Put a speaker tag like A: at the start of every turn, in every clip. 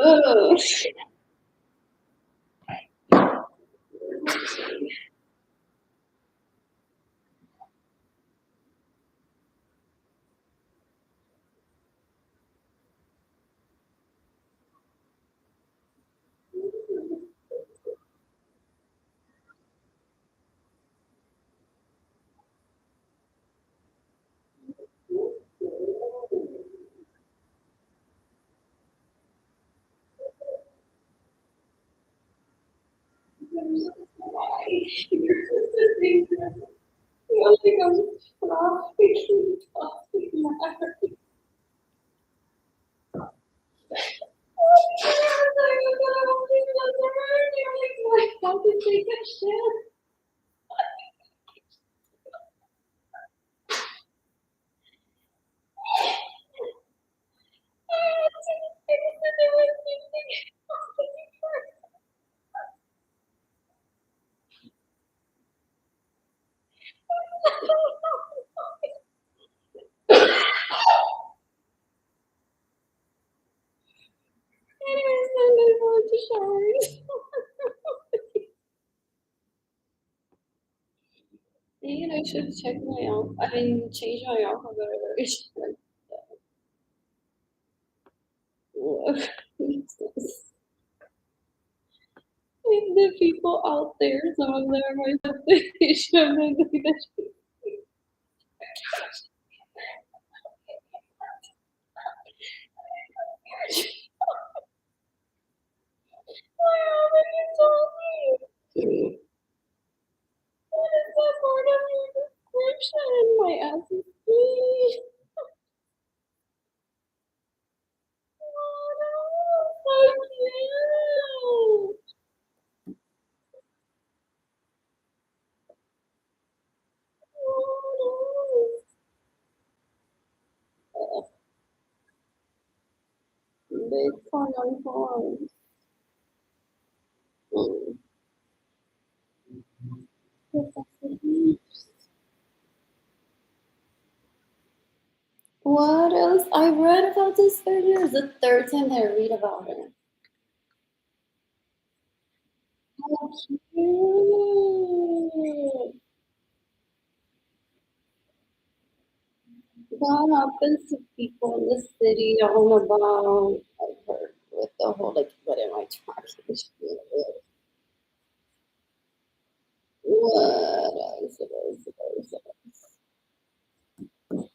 A: Ugh. I think I'm laughing. How to take a shit. Anyways, I'm gonna go into showers. And I should check my change my alphabet version. The people out there, some of them are my subdivision. Why haven't you told me? What is that part of your description? My ass is clean. Oh no, so cute. Oh no. Big fun on forms. Mm. What else? I read about this earlier. It's the third time that I read about it. How cute. That happens to people in the city all about. I've heard with the whole like, what am I talking about? What else? What else? What else?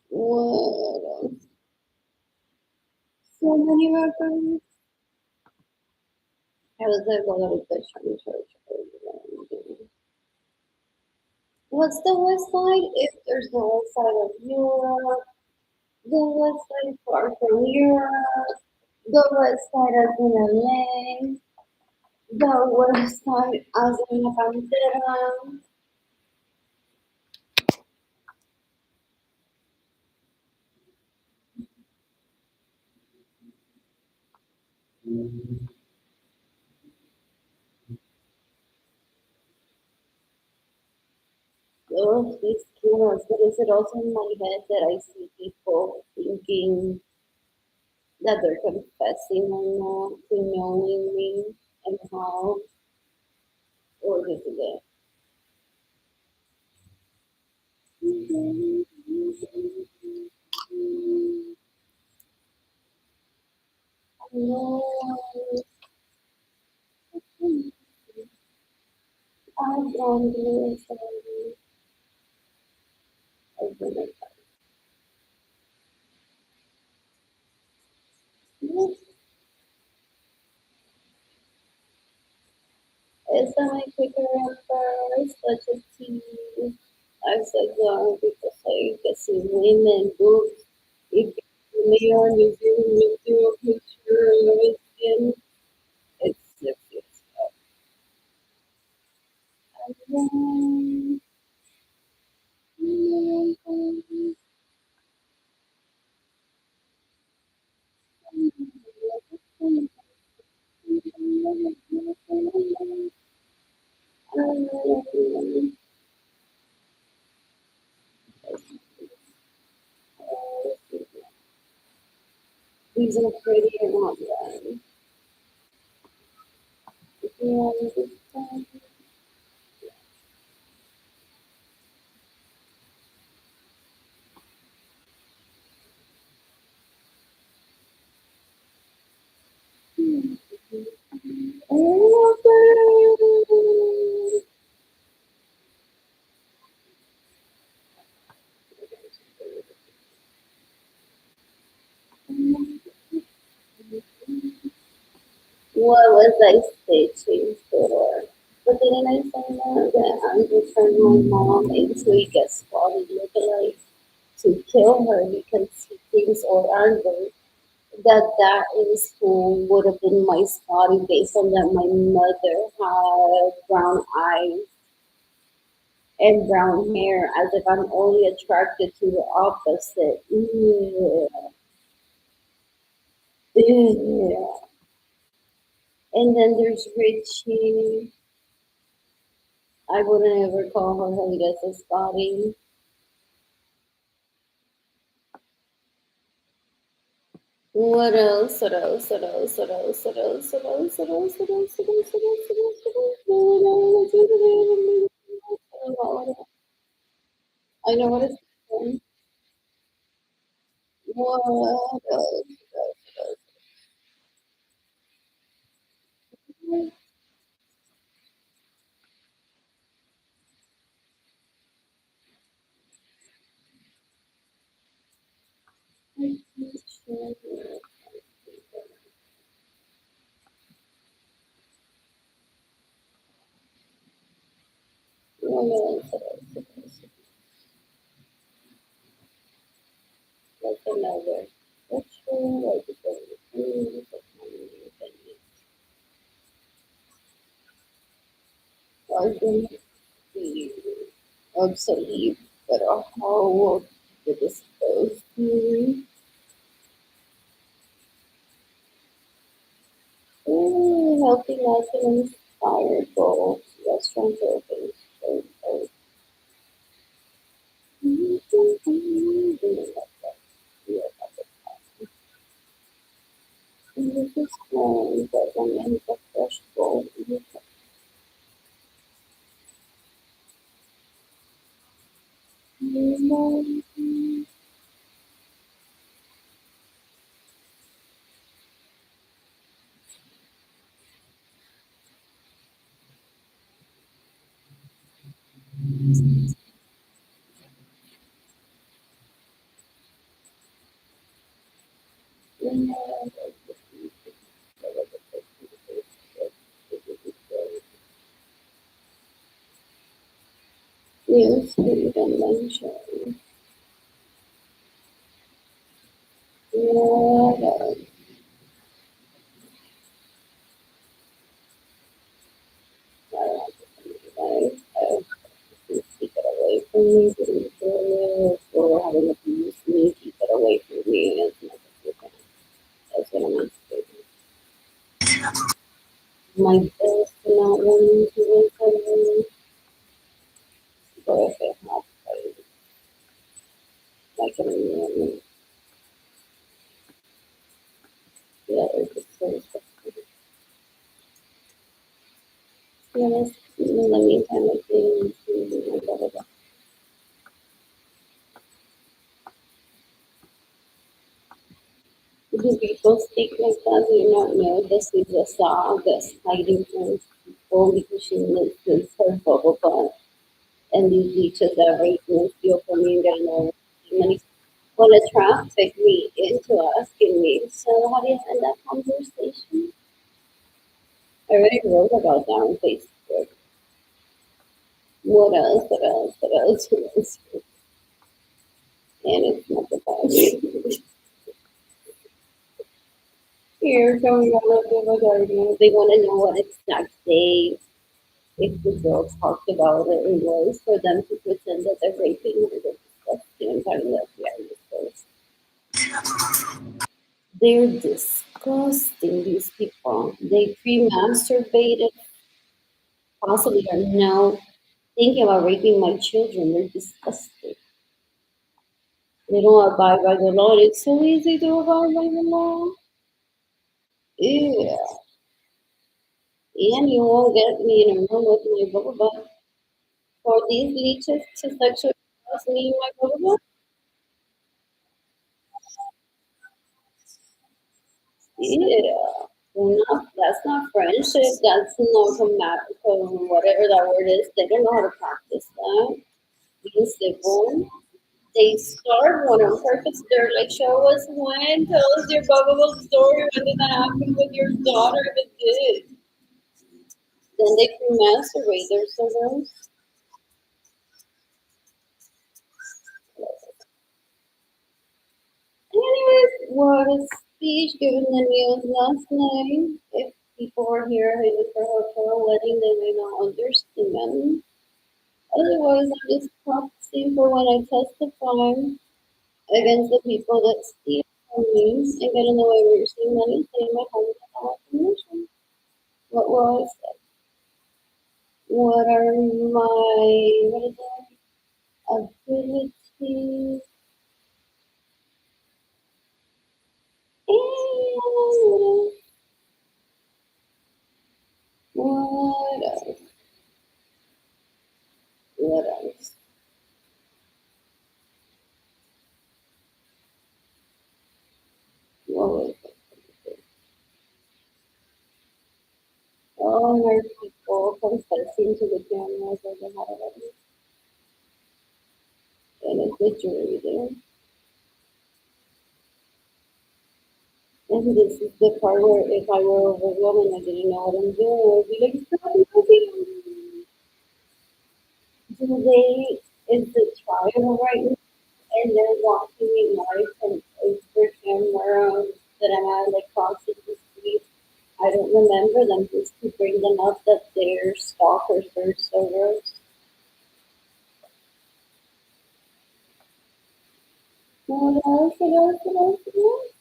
A: What else? So many rappers. I was like a little bit trying to church. What's the west side? If there's the west side of Europe, the west side far from Europe, the west side as in LA, the west side as in La Cantera. Oh, these cameras, but is it also in my head that I see people thinking that they're confessing or not to knowing me and how, or this is it? No, I've gone through it. I've been like, esa my quicker first, such as tea. I've said people say that see women boobs. If you lay on you do a picture of his skin, it's sexy as fuck. And these are pretty and not bad. Yeah, this time. What was I stitching for? But didn't I say that I'm going turn my mom into a guest spotted lookalike to kill her because he thinks or argues that is who would have been my spotty based on that my mother had brown eyes and brown hair as if I'm only attracted to the opposite. Yeah. Yeah. And then there's Richie. I wouldn't ever call her Helga's spotty. What else? What else? What else? What else? What else? What else? What else? What else? What else? What else? What else? I know what it's. What else? What else? Like another. That's true. Like argument be obsolete, but how would be disposed to? Helping us and inspire goals, restaurant open. This is one that one is a fresh goal. Yes, food and lunch. Yeah, keep it away from me, getting curious, or having abused me, keep it away from me as much as you can. That's what I'm asking. My best not wanting to recover, but if it has, I can remember. Yeah, it's just so specific. Yes, in the meantime, I think, blah, blah, blah. Do people speak like that? Do you not know this is a song that's hiding from people because she misses her bubble butt and these leeches that rape and steal from you and get know money will traffic me into asking me, so how do you end that conversation? I already wrote about that on Facebook. What else? What else? What else? What else? And it's not the best. Here, coming out of the garden, they want to know what exact day if the girl talked about it, it was for them to pretend that they're raping her. They're disgusting and kind of FBI. They're disgusting, these people. They pre-masturbated, possibly are now thinking about raping my children. They're disgusting. They don't abide by the law. It's so easy to abide by the law. Yeah, And you won't get me in a room with my bubba for these leeches to sexually harass me and my bubba. Yeah. Not, that's not friendship. That's not whatever that word is. They don't know how to practice that. Being civil. They start one on purpose. They're like, show us when, tell us your bubble story. When did that happen with your daughter? If it did. Then they can masturbate themselves. Anyways, what a speech given the news last night. If people are here headed for hotel wedding, they may not understand. Otherwise, I'm just practicing for when I testify against the people that steal from me and get in the way of receiving money and stay in my home without permission. What will I say? What are my what is it? Abilities and what else? What else? What was it? Oh, there are people confessing to the cameras that they had already. And it's the jury there. And this is the part where if I were a woman, I didn't know what I'm doing, I would be like, stop moving. Today is the trial right now, and they're watching me live from over camera that I'm at, like crossing the street. I don't remember them just to bring them up that they're stalkers, they're so gross. What else? What else? What else? What else?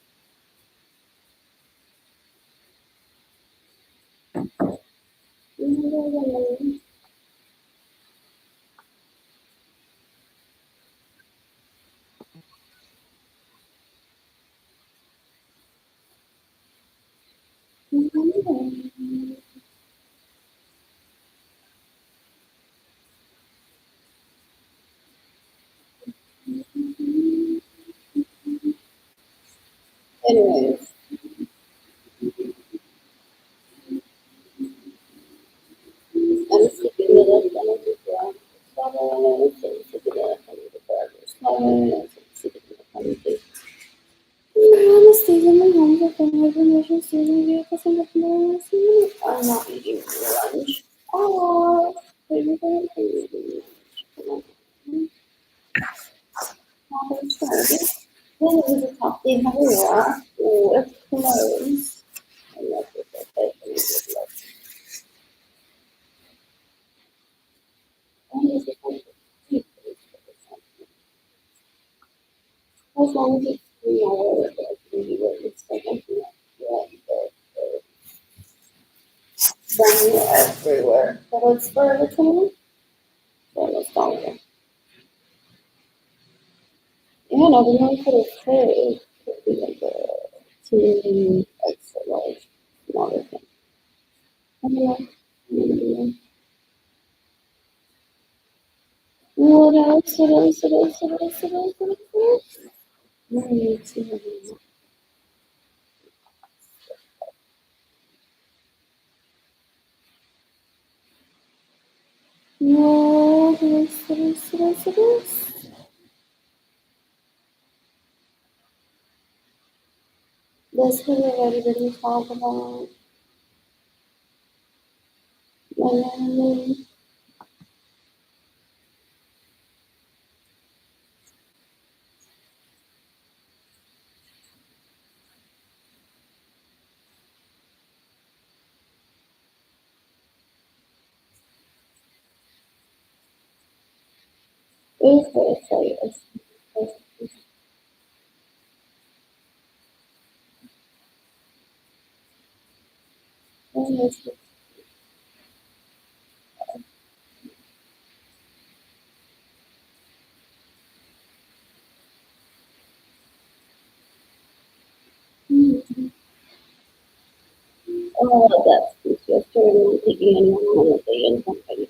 A: Anyways, I'm skipping the left one of the ground. I'm skipping the left one of the ground. I'm skipping the left one of the Anastasia, my home for family information, student vehicles, and the I'm not eating lunch. Oh, baby, baby, baby. Come on. I'm starting. Then it was a top thing everywhere with clothes. I love it. I love it. And it's a kind of as long as it's 3 hours, I can do it. It's like I'm down everywhere. But it's for the 20, so let's go there. And everyone could have said could be like a team extra large, smaller thing. Anyway, what else? What else? What else? What else? What else? What else? Let me see. What else? What else? What else? What else? This could have already been talked about. And it's very serious. Oh, that's Yesterday, I'm not taking anyone on a day and company.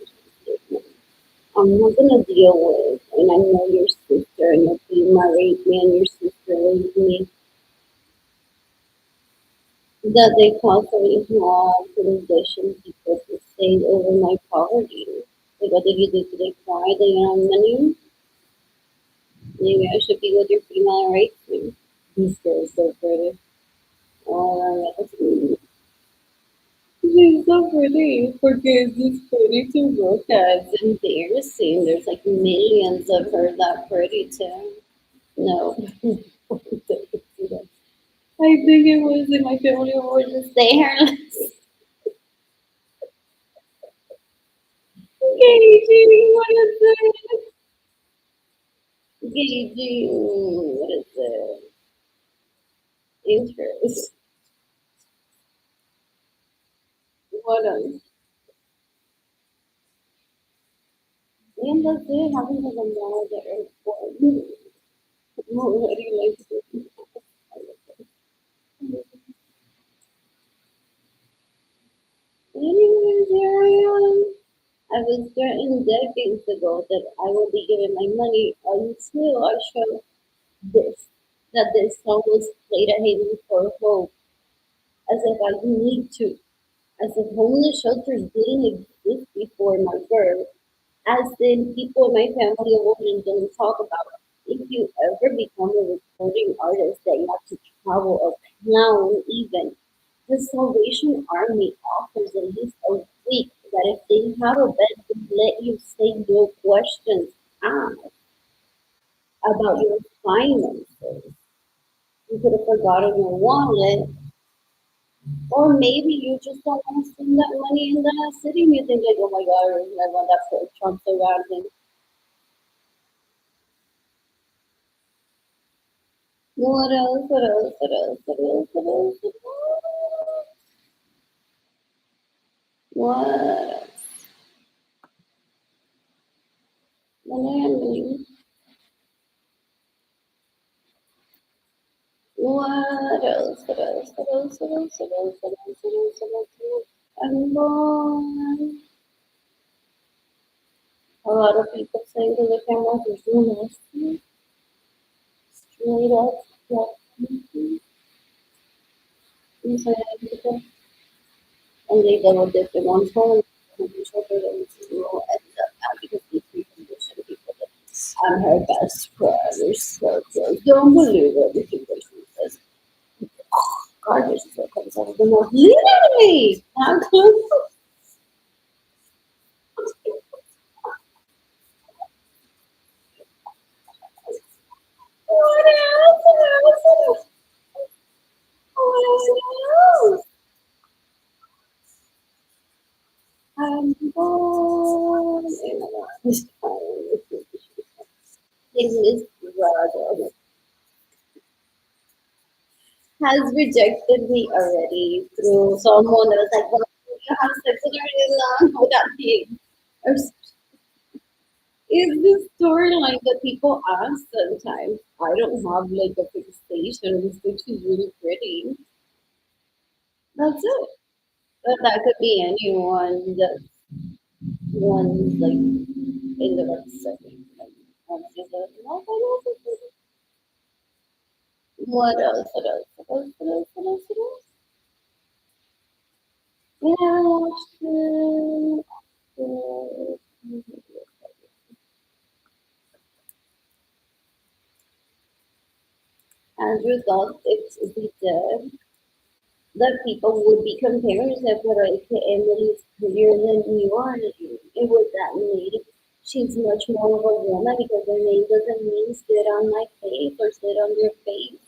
A: I'm not gonna deal with, and I know your sister, and if you married me and your sister raised me, that they constantly have condition people to stay over my poverty. Like, what did you do today? Cry that you don't have money? Maybe I should be with your female rights. This girl is so pretty. Oh, that's she's so pretty. Porque it's pretty to look at. It's embarrassing. There's like millions of her that pretty too. No. I think it was in my family were just stay hairless. Gagey, what is it? Gagey, what is it? Interest. What else? And that's it. Having like a more that are important. Already like anyways, here I am. I was threatened decades ago that I will be giving my money until I show this, that this song was played at Haven for Hope, as if I need to, as if homeless shelters didn't exist before my birth, as in people in my family of origin don't talk about. If you ever become a recording artist, that you have to travel a clown even. The Salvation Army offers at least a week that if they have a bed, they let you say no questions asked about your finances. You could have forgotten your wallet, or maybe you just don't want to spend that money in the city and you think like, oh my god, I want that for Trump so bad. What else? What else? What else? What else? What else? What else? What what else? What else? What else? What else? What else? What else? What else? What else? And a lot of people saying to the camera, there's no nasty, straight up, like, and they double dip in one phone, and each other, and will end up out because these preconditioned people that I'm her best friend. You're so close. Don't believe everything that she says. Garbage that comes out of the mouth. Literally! Not close. What else? What else? What else? I'm born in a lifetime. This brother has rejected me already through someone that was like, well, you have sex with her without being. Or is this storyline that people ask sometimes? I don't have like a fixation. This bitch is really pretty. That's it. But that could be anyone that one's like in the right setting. Like, just like, no, I don't think so. What else? What else? What else? What else? What else? What else? Yeah, I watched Andrew thought it be dead. That people would be comparing Sephora to Emily's career than yours. It was that made she's much more of a woman because her name doesn't mean sit on my face or sit on your face.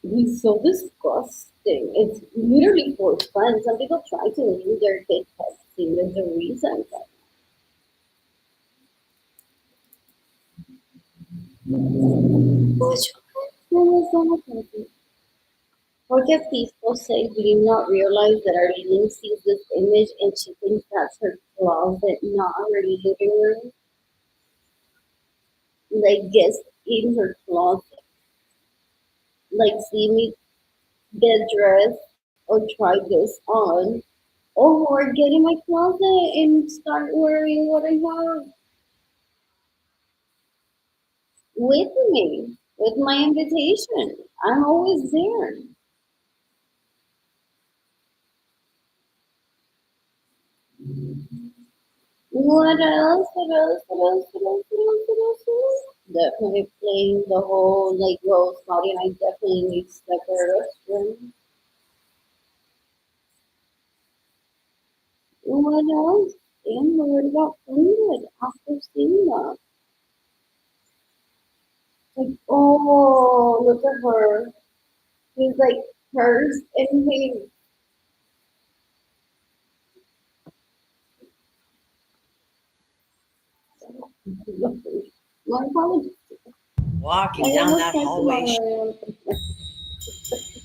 A: It's so disgusting. It's literally for fun. Some people try to name their kid testing. There's a reason. Which one is that? Forget people say, do you not realize that Arlene sees this image and she thinks that's her closet, not her living room? Like, guess in her closet. Like, see me get dressed. or try this on, or get in my closet and start wearing what I have with me, with my invitation. I'm always there. What else? What else? What else? What else? What else? What else? What else? Definitely playing the whole like Rose Body, and I definitely need separate restroom. What else? Damn, worried about food after seeing that. Like, oh, look at her. She's like hers and his. My apologies. I
B: Walking down
A: almost
B: that
A: tried to
B: hallway.
A: my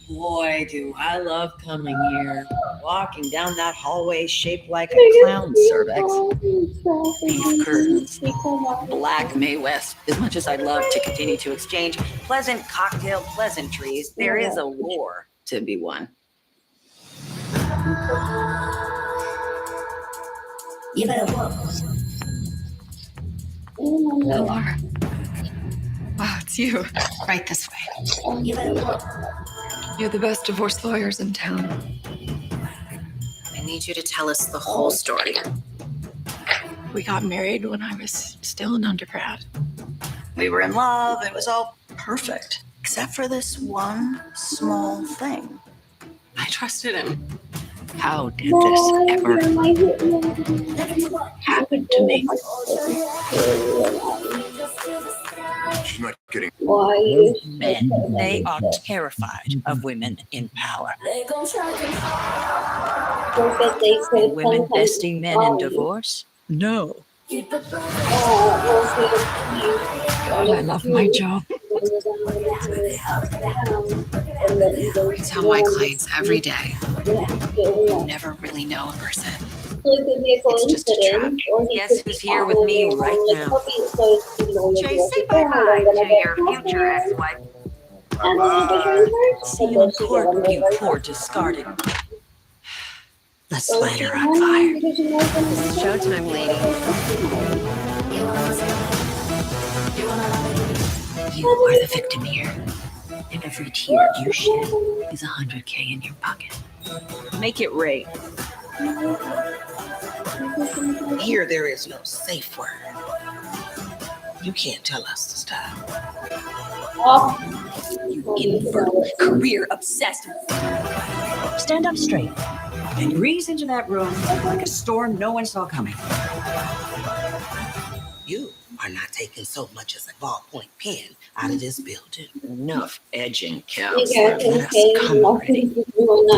B: Boy, do I love coming here. Walking down that hallway shaped like a
A: biggest
B: clown cervix.
A: people in
B: Pink curtains,
A: traffic.
B: black May West. As much as I'd love to continue to exchange pleasant cocktail pleasantries, there is a war to be won. You better walk.
C: Laura. Wow, it's you.
B: Right this way.
A: You better walk.
C: You're the best divorce lawyers in town.
B: I need you to tell us the whole story.
C: We got married when I was still an undergrad.
B: We were in love. It was all perfect. Except for this one small thing. I trusted him. How did this ever happen to me?
D: She's not getting.
A: Why?
B: Men, they are terrified of women in power. Women besting men in divorce? No.
C: God, I love my job. I tell my clients every day, you never really know a person.
A: It's
C: just a trap.
B: Guess who's here with me right now?
A: Jay,
B: say bye-bye to your future ex-wife. See you in court, you poor discarded. Let's light her on fire.
C: Showtime, lady.
B: You are the victim here. And every tear you shed is $100K in your pocket. Make it rain. Here there is no safe word. You can't tell us to stop. You infertile, career-obsessed. Stand up straight and breeze into that room like a storm no one saw coming. You are not taking so much as a ballpoint pen out of this building. Enough edging counts. Let us come already. 11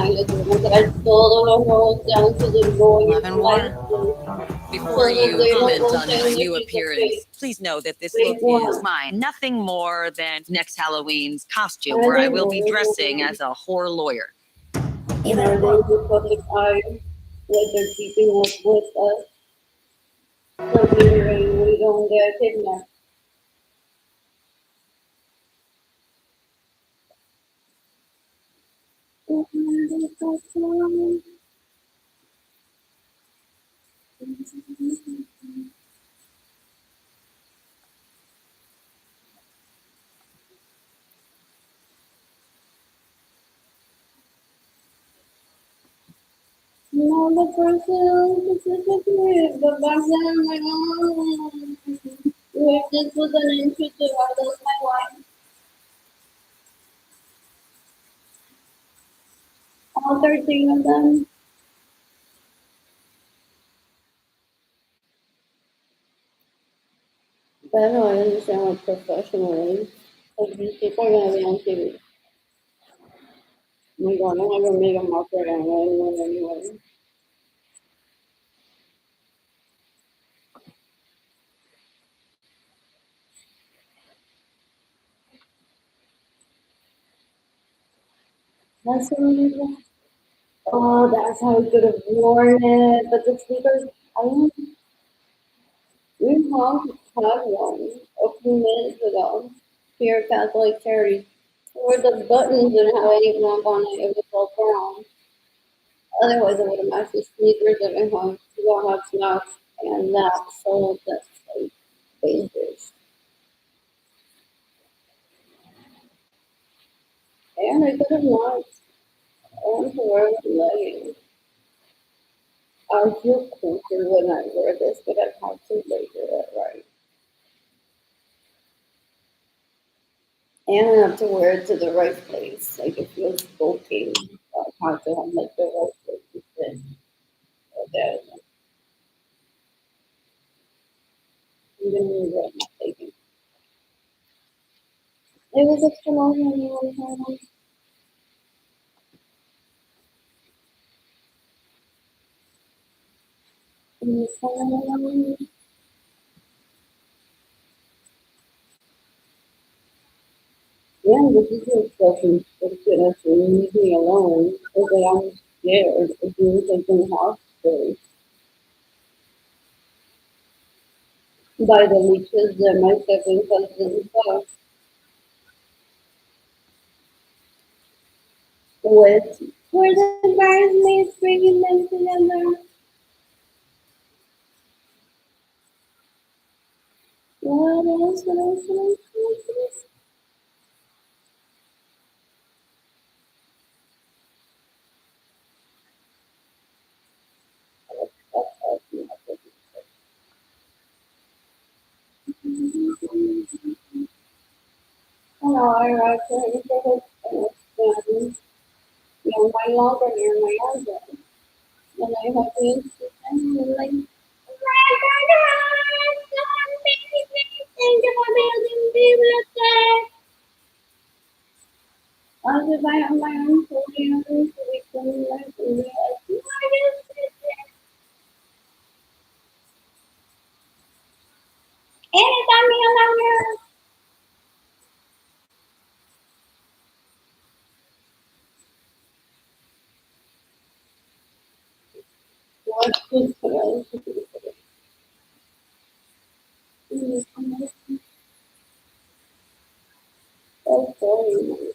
B: more. Before you comment on my new appearance, please know that this look is mine. Nothing more than next Halloween's costume, where I will be dressing as a whore lawyer. In our days of public eye, what they're keeping up with us. So we don't get kidnapped. No, the person specifically, but back then I'm like, oh, if this was an interested, I lost my wife. All 13 of them. But I don't understand what professional is. Like these people are gonna be on TV. Oh my god, I never made a market on anyone anyway. That's really good. Oh, that's how I could have worn it. But the sneakers, I don't, we have had one a few minutes ago. Pure Catholic Charity. Where the buttons didn't have any bump on it. It was all brown.
A: Otherwise, I would have matched with sneakers that I have to have snacks and that. So that's like dangerous. And I could have not. I want to wear leggings. I feel cooler when I wear this, but I have to layer it right. And I have to wear it to the right place. Like it feels bulky. I have to have like the right place to sit. So that I'm gonna regret not taking. It was extra long when you were home. Yeah, this is your question. It's gonna leave me alone because I'm scared of doing something hostile by the leeches that my second cousin saw with were the bridesmaids bringing them together. What else? What else? What else? What else? What else? I know I arrived here and said, no, my longer near my husband. And I have to insist and like, thank you for building bibliothèque. As if I have my own podium so we can like realize what is it? Anytime you allow her. What is it? Oh, sorry.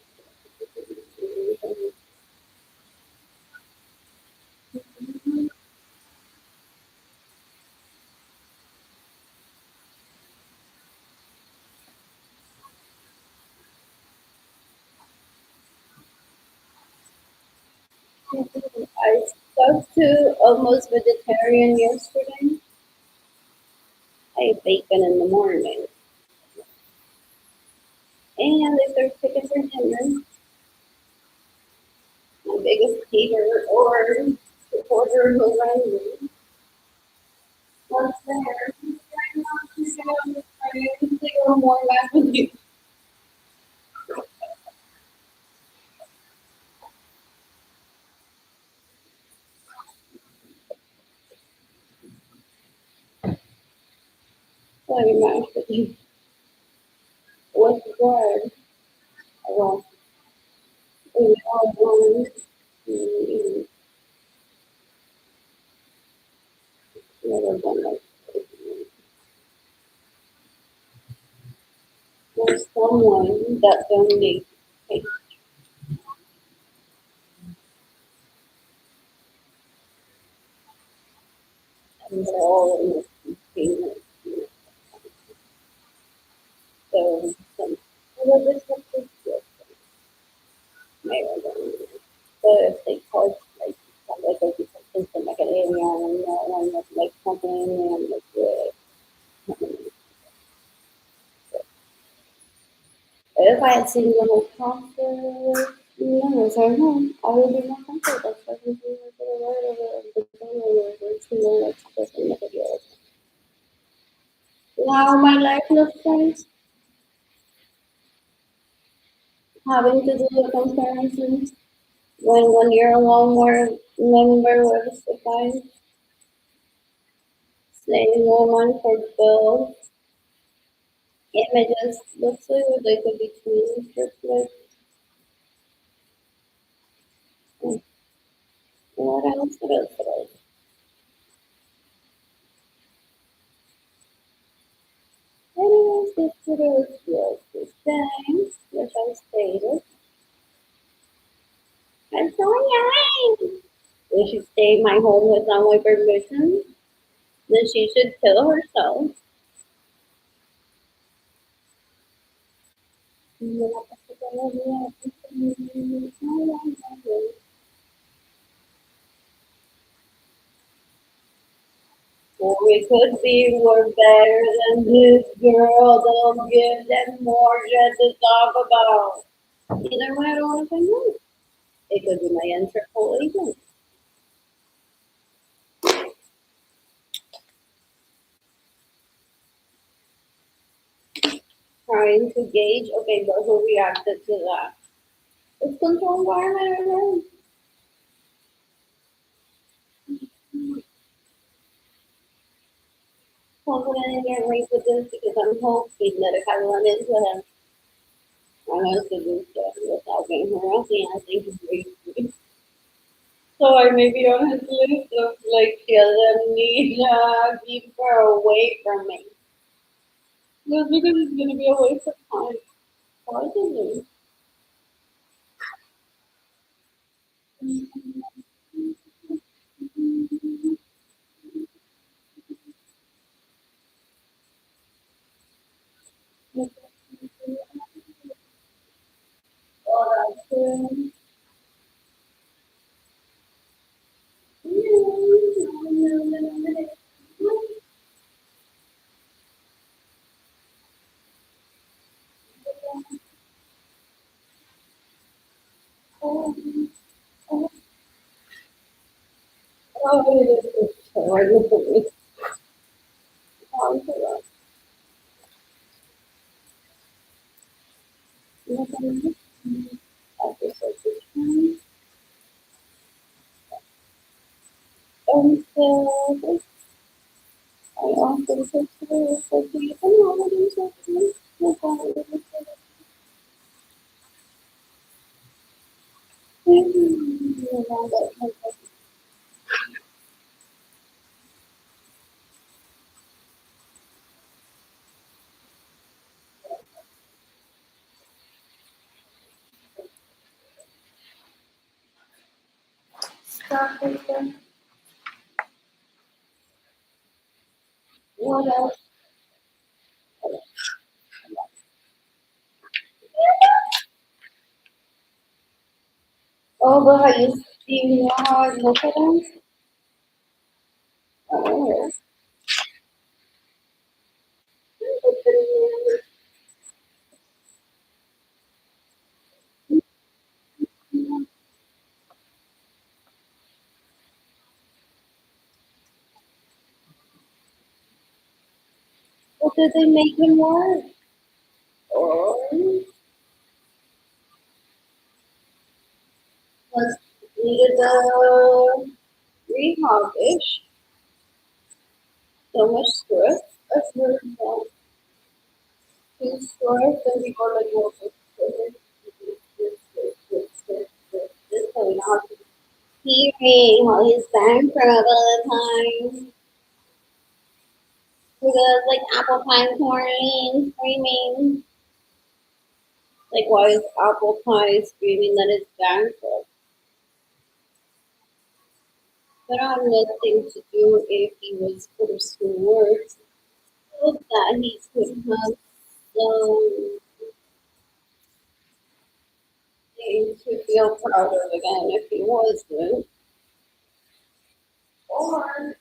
A: I stuck to almost vegetarian yesterday. I ate bacon in the morning. And they served chicken for dinner. My biggest hater or supporter who ran me was there. They were more mad with you. Sorry, mad with you. What's the word? Well, we all want never done like there's someone that donates cake and they're all in this container. So well, this is good. Maybe I don't know. But if they charge like 50 cents for macadamia and like something and like if I had seen the whole process, no, so no, I would be more comfortable. That's why we do like a lot of the like this in the videos. Now my life looks like having to do the comparisons when you're a Walmart member with the same woman for bills. Images looks like they could be between triplets. What else? What else? What else? Anyways, this video was the same, which I stated. I'm so young. if she stay in my home without my permission, then she should kill herself. Or we could be we're better than this girl. Don't give them more shit to talk about. Either way, I don't want to say no. It could be my Interpol agent. Trying to gauge, okay, but who reacted to that? It's control environment. Confident in your race with this because I'm hoping that if I run into him, I'm going to do stuff without getting harassing. I think he's great. So I may be on his list of like she doesn't need to keep her away from me. Just because it's gonna be a waste of time. Possibly. And so I often say to her, like, do you know what I'm saying? No problem. What else? Oh, but have you seen how I look at them? Oh. What did they make him work? Oh, was needed the rehab-ish. So much stress. That's really bad. Too stressed and people like, well, this going on. Hearing while he's bankrupt all the time. Because like apple pie pouring, screaming. Like why is apple pie screaming that it's bankrupt? But I have nothing to do if he was pursuing work. Hope that he could have some thing to feel proud of again if he wasn't. Or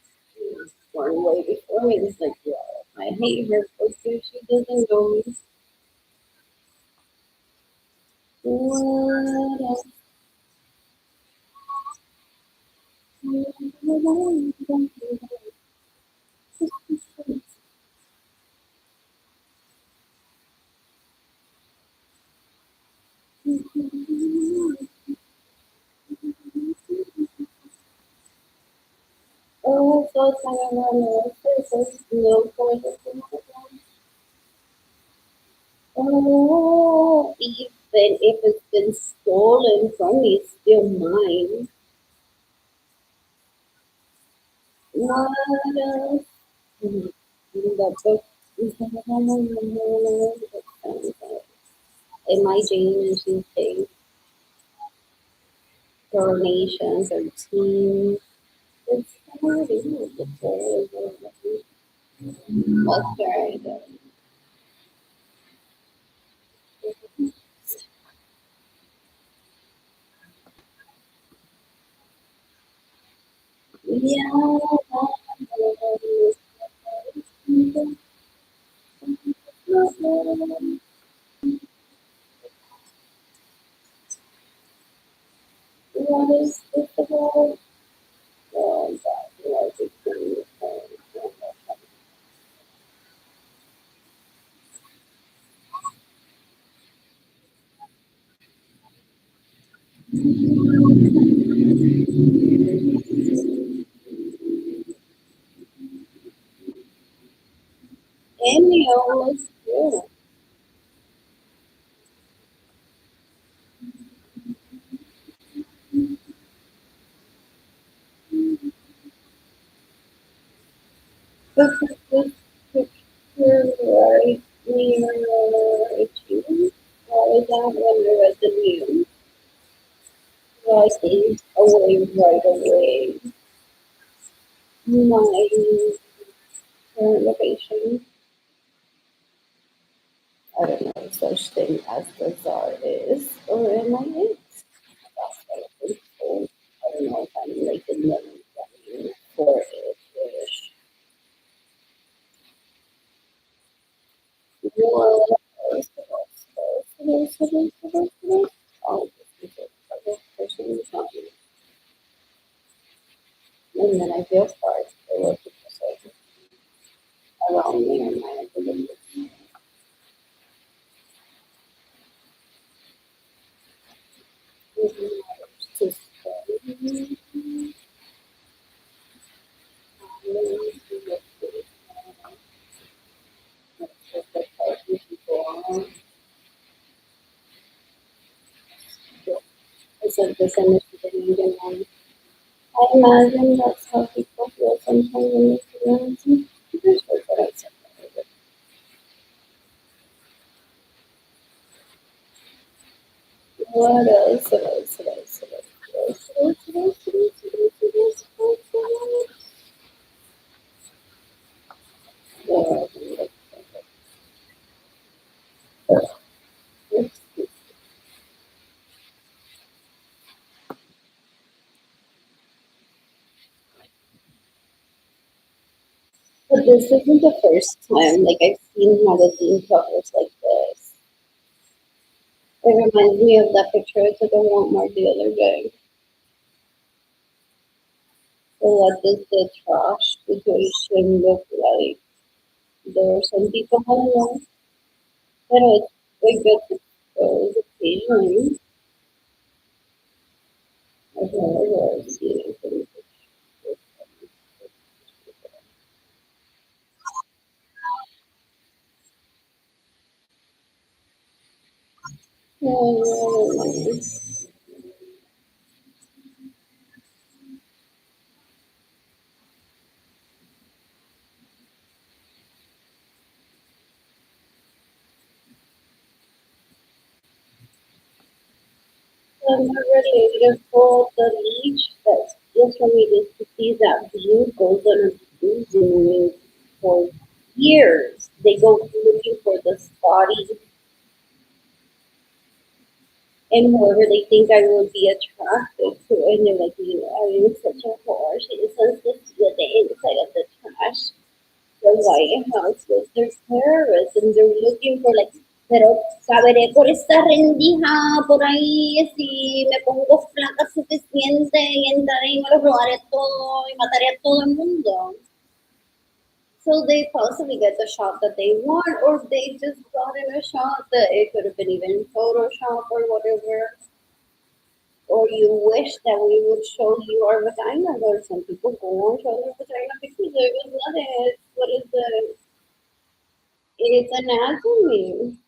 A: run away before me. It's like, yeah, I hate her because she doesn't know me. What else? Oh, so it's kind of no further. Oh, even if it's been stolen from me, it's still mine. What else? The book. Am I Jane and she's Jane? Coronation 13. It's not even what's right. Yeah. What is this about? Oh, God, what is it? Amy almost good. This is this picture right near you. Is that when there was the news? Rising away right away. My current location. I don't know such thing as the czar is, or am I it? That's what I've been told. I don't know if I'm like in the running for it-ish. What else? Oh, this is a person talking. And then I feel sorry for what people say around me and my ability. To stay. It's a misunderstanding. I imagine that's how people feel sometimes when they feel here's what I said. What else? What else? What else? What else? What else? What else? What else? What else? What else? But this isn't the first time. Like I've seen magazine covers like this. It reminds me of that picture I took of Walmart the other day. So what does the trash situation look like? There are some people I don't know, but it's like good to occasionally. I've never seen anything. Oh, related for the leech that's just for me just to see that view goes on a cruising for years. They go looking for the spotty and whoever they think I will be attracted to, and they're like, you know, I'm such a whore. She just wants to see the inside of the trash. The White House was their terrorists, and they're looking for like, pero saberé por esta rendija por ahí si me pongo flaca suficiente y entraré y me lo robaré todo y mataré a todo el mundo. So they possibly get the shot that they want, or they just got in a shot that it could have been even Photoshop or whatever. Or you wish that we would show you our vagina, or some people go and show their vagina because there was nothing. What is the it's anatomy.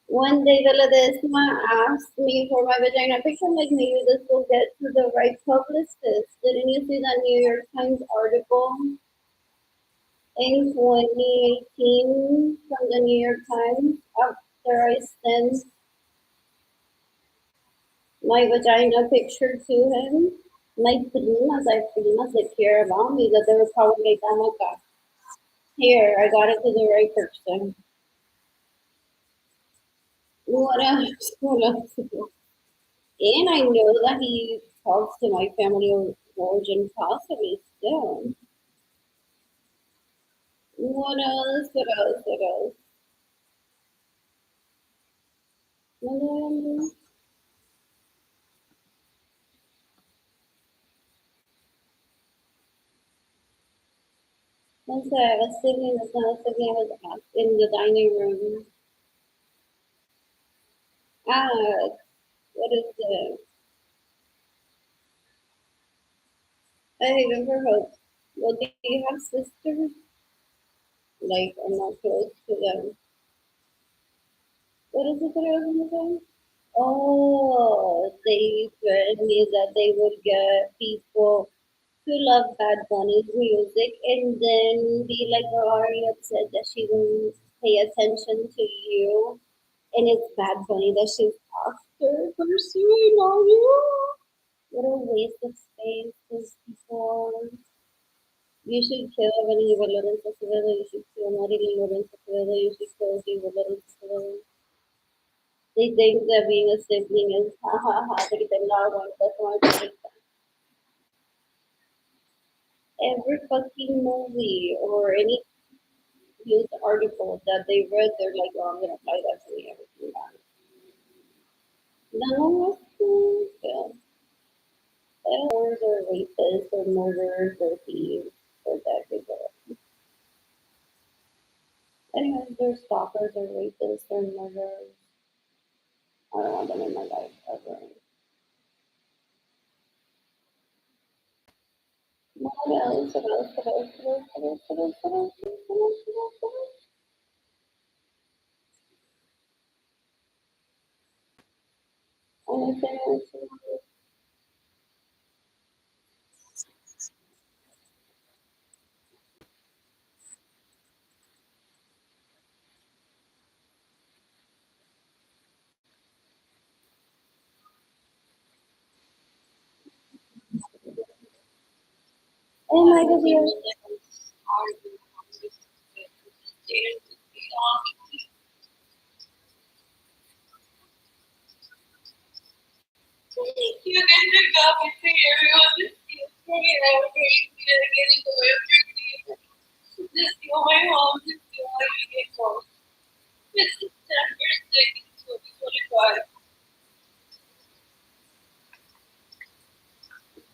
A: One day the Ledesma asked me for my vagina picture, like maybe this will get to the right publicist. Didn't you see that New York Times article in 2018 from the New York Times after I sent my vagina picture to him. My primas that care about me that they were probably like, oh my god, here, I got it to the right person. What else? What else? And I know that he talks to my family of origin possibly still. What else? What else? What else? Um, Once I was sitting, I was in the dining room. Ah, what is it? I never heard. Well, do you have sisters? Like, I'm not close to them. What is it that I was going to say? Oh, they told me that they would get people to love Bad Bunny's music and then be like, oh, are you upset that she won't pay attention to you? And it's Bad Bunny that she's after pursuing on you. What a waste of space, these people. You should kill Vanilla Lorenzo Acevedo, you should kill Marilyn Lorenzo Acevedo, you should kill Diego Lorenzo Acevedo. They think that being a sibling is ha ha ha, but it's not one, that's why I think that. Every fucking movie or any news article that they read, they're like, oh, I'm gonna apply that to me, everything else. No one was to kill. Or they're rapists or murderers or thieves or that people. Anyways, they're stalkers or rapists or murderers. I don't want them in my life ever. What else? What else? What else? What else? What else? What else? What else? What else? What else? What else? Anything else? Oh my god, you're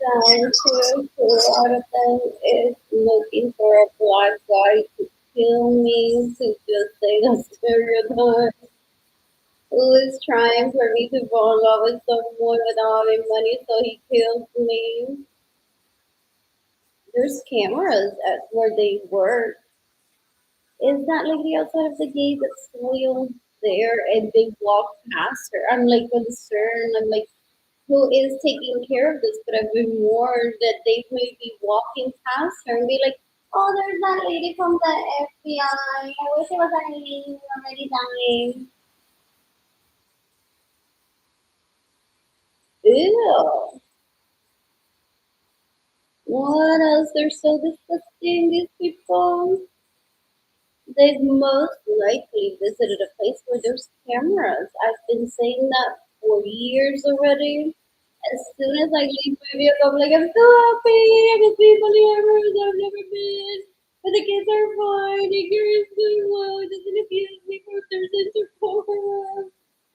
A: down to two out of them is looking for a black guy to kill me, to just say the stereotype. Who is trying for me to fall in love with someone without having money, so he kills me. There's cameras at where they work. Is that like the outside of the gate that's still there and they walk past her? I'm like concerned. I'm like, who is taking care of this? But I've been warned that they may be walking past her and be like, oh, there's that lady from the FBI. I wish it was a lady already dying. Ew. What else? They're so disgusting, these people. They've most likely visited a place where there's cameras. I've been saying that for years already. As soon as I leave my vehicle, I'm like, I'm so happy. I can see polyamorous. I've never been. But the kids are fine. Igor is doing well. Doesn't abuse me for their intercourse.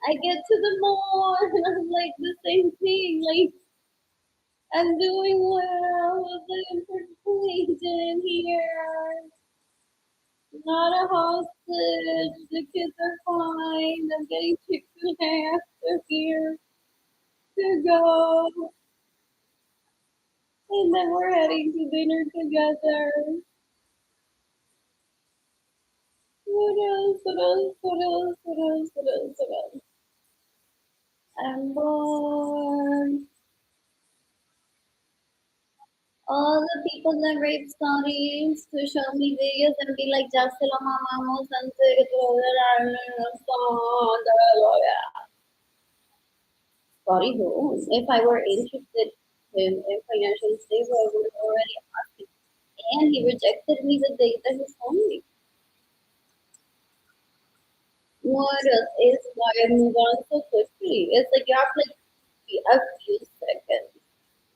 A: I get to the mall and I'm like the same thing. Like, I'm doing well. The interpretation here. Not a hostage. The kids are fine. I'm getting Chick-fil-A after here to go. And then we're heading to dinner together. What else? What else? What else? What else? What else? What else? I'm born. All the people that rape studies to show me videos and be like, ya se lo mamamos antes de que lo vean. Sorry, who? If I were interested in financially stable, I would have already asked him. And he rejected me the day that he told me. What else is why I move on so quickly? It's like you have like a few seconds.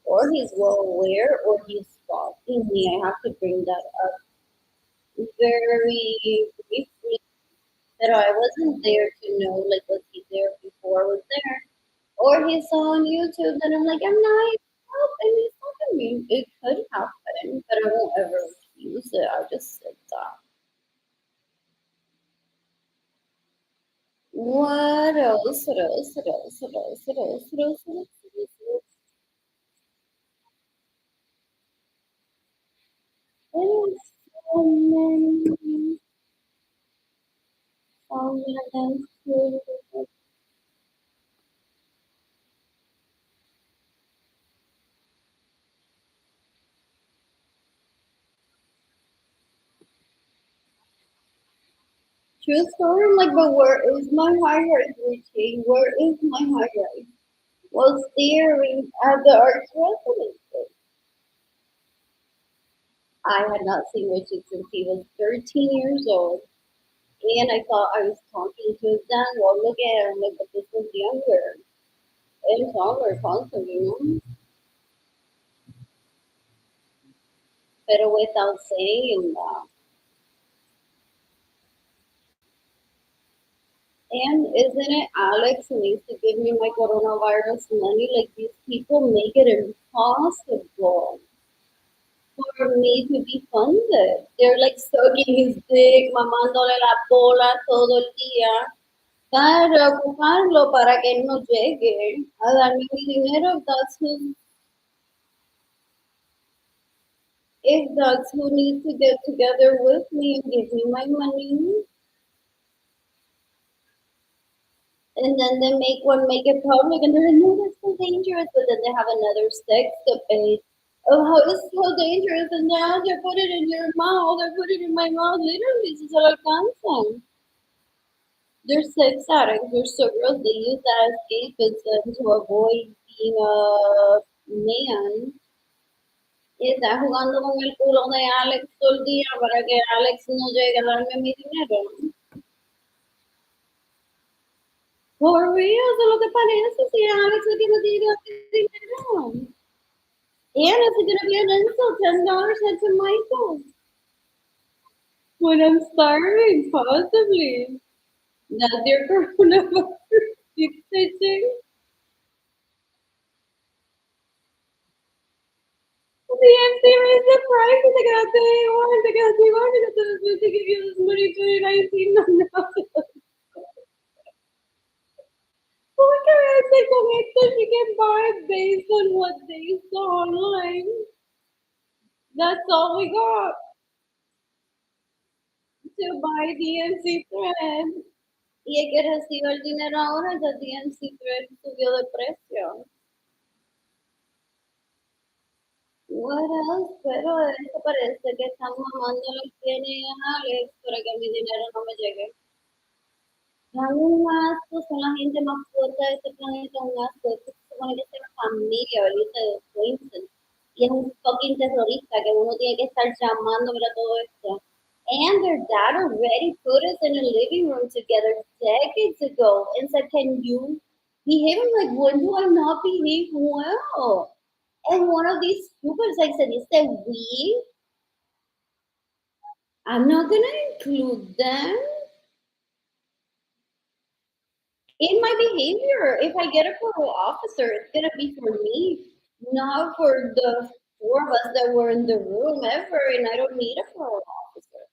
A: Or he's well aware or he's stalking me. I have to bring that up very briefly. That I wasn't there to know, like, was he there before I was there? Or he's on YouTube and I'm like, I'm not help and he's talking to me. It could happen, but I won't ever refuse it. I'll just sit down. What else? What else? What else? What else? What else? What else? What else? What else? There's so many. So many. True story. I'm like, but where is my highlight routine? Where is my highlight? Was staring at the arts residences. I had not seen Richard since he was 13 years old. And I thought I was talking to his dad. Well, look at him, like, but this was younger and taller, constantly, you know? But without saying that. And isn't it Alex who needs to give me my coronavirus money? Like, these people make it impossible for me to be funded. They're like sucking his dick, mamándole la bola todo el día para ocuparlo para que él no llegue a darme mi dinero. If that's who needs to get together with me and give me my money, and then they make it public, and they're like, no, that's so dangerous. But then they have another sex debate of how it's so dangerous, and now they put it in your mouth, they put it in my mouth. Literally, si se lo alcanzan. They're sex addicts, they're so girls, they use that escapism to avoid being a man. Y está jugando con el culo de Alex todo el día para que Alex no llegue a darme mi dinero. Por real, eso es lo que parece. Si Alex le tiene dinero. And it's gonna be an insult, $10 head to Michael. When I'm starving, possibly. That's your coronavirus stitching. The MC raised the price and they got they wanted to give you this money 2019. No, no. ¿Cómo que verte con esto? She can buy based on what they saw online. That's all we got to buy DNC thread. Y el que recibe el dinero ahora es el DNC thread subió de precio. What else? Pero esto parece que están mamando los pies a Alex para que mi dinero no me llegue. Dan un asco, son la gente más fuerte de este planeta, un asco. Esto se supone que es familia, ¿verdad? De Winston. Y es un fucking terrorista que uno tiene que estar llamando para todo esto. And their dad already put us in a living room together decades ago and said, can you behave? I'm like, when do I not behave well? And one of these stupids like said, is that we? I'm not gonna include them in my behavior. If I get a parole officer, it's gonna be for me, not for the four of us that were in the room ever, and I don't need a parole officer.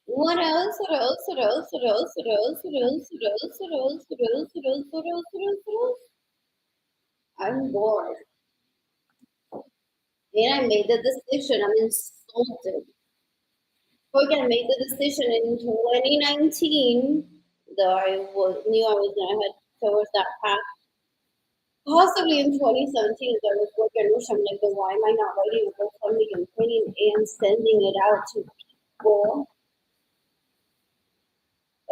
A: What else? What else? What else? What else? What else? What else? What else? What else? What else? What else? What else? What else? What else? I'm bored. And I made the decision. I'm insulted. Look, I made the decision in 2019 that knew I was going to head towards that path. Possibly in 2017, as I was working with I'm like, why am I not writing a GoFundMe campaign and sending it out to people?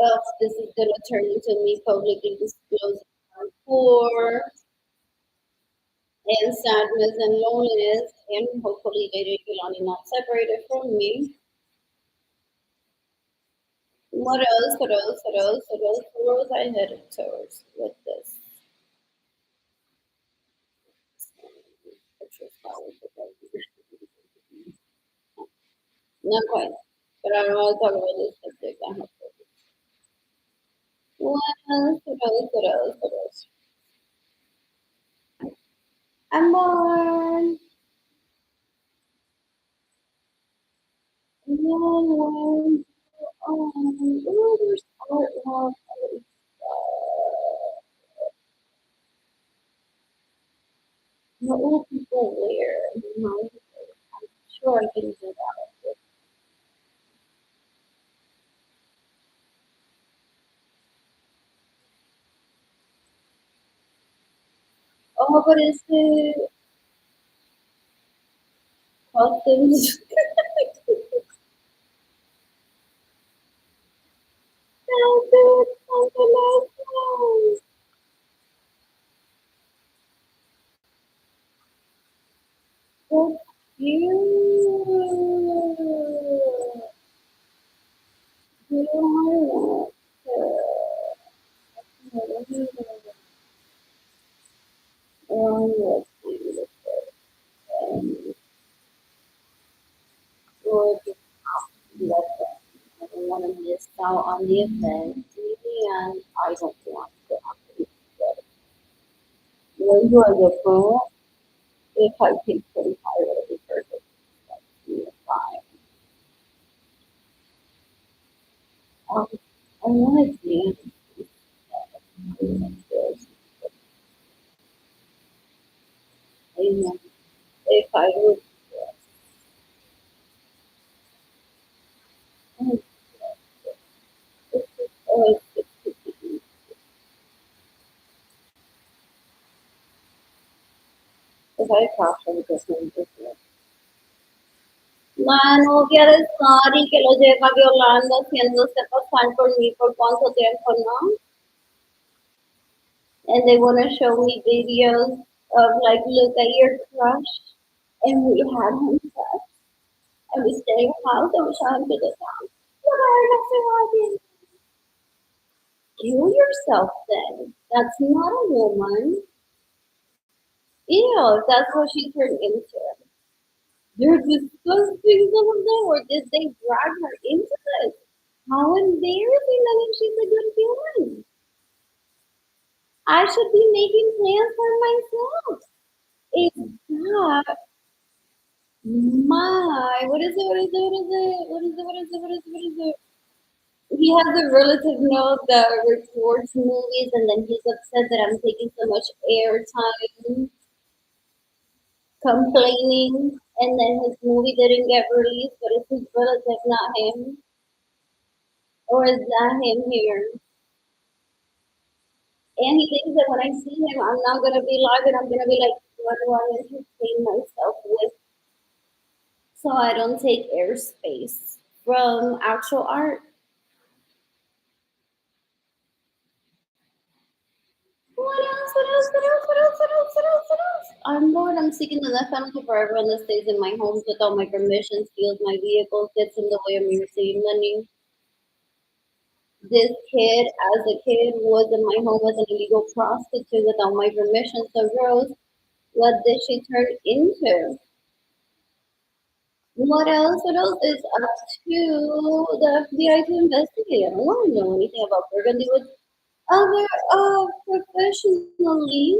A: Else, this is going to turn into me publicly disclosing poor and sadness and loneliness, and hopefully later Kilani not separated from me. What else? What else? What else? What else? Where was I headed towards with this? Not quite. But I don't want to talk about this subject. I have to. What else? What else? What else? What else? I'm born. No, oh, there's artwork. What will people wear? I'm sure I can do that. Oh, but is it costumes? That's it. That's the last one. That's cute. You know, let's see. Or just let them. I don't want to miss out on the event, and I don't want to have to be together. When you are different, if I take 25 it'll be perfect. That's me, fine. Um, I want to dance. Amen. If I would, if I crash, I would just want to do. Mano, quieres sorry que lo lleva violando, haciéndose pasar por mí por cuánto tiempo, ¿no? And they want to show me videos of like, look at your crush, and we had him sex, and we stay in the house, and we shot him to the ground. Kill yourself then. That's not a woman. Ew, that's what she turned into. They're disgusting, some of them, or did they drag her into this? How embarrassing that if she's a good human. I should be making plans for myself. Is that my, what is it, what is it, what is it, what is it, what is it, what is it, what is it? He has a relative note that records movies, and then he's upset that I'm taking so much airtime, complaining, and then his movie didn't get released, but it's his relative, not him. Or is that him here? And he thinks that when I see him, I'm not gonna be live, and I'm gonna be like, what do I entertain myself with? So I don't take airspace from actual art. What else? What else? What else? What else? What else? What else? What else? I'm bored. I'm seeking the death penalty for everyone that stays in my homes without my permission, steals my vehicles, gets in the way of me receiving money. This kid, as a kid, was in my home as an illegal prostitute without my permission. So, Rose, what did she turn into? What else? What else is up to the FBI to investigate? I don't want to know anything about Burgundy Woods. Other professionally,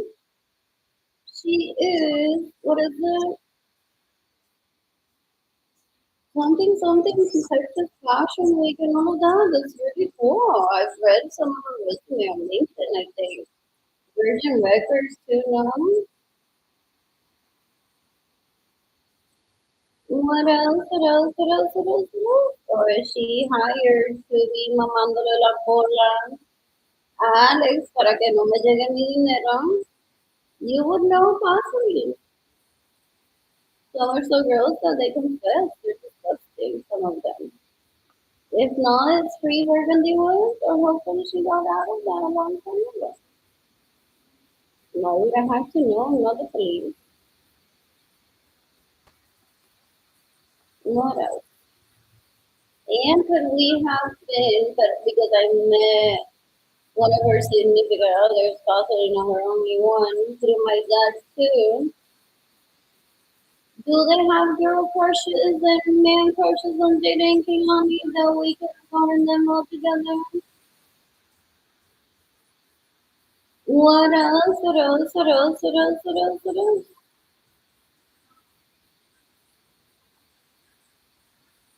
A: she is, what is it? Something detective fashion week and all that. That's really cool. I've read some of her resume on LinkedIn, I think. Virgin Records too now. What else? What else? What else? What else? What else? Or is she hired to be mamándole la bola a Alex para que no me llegue mi dinero? You would know possibly. Some are so gross that they confess. They're disgusting, some of them. If not, it's free Burgundy Woods, or hopefully she got out of that a long time ago. Why would I have to know? I'm not the police. What else? And could we have been, but because I met one of her significant others, possibly not her only one, through my dad too. Do they have girl crushes and man crushes on Jada and Kehlani that we could have gotten them all together? What else? What else? What else? What else? What else? What else?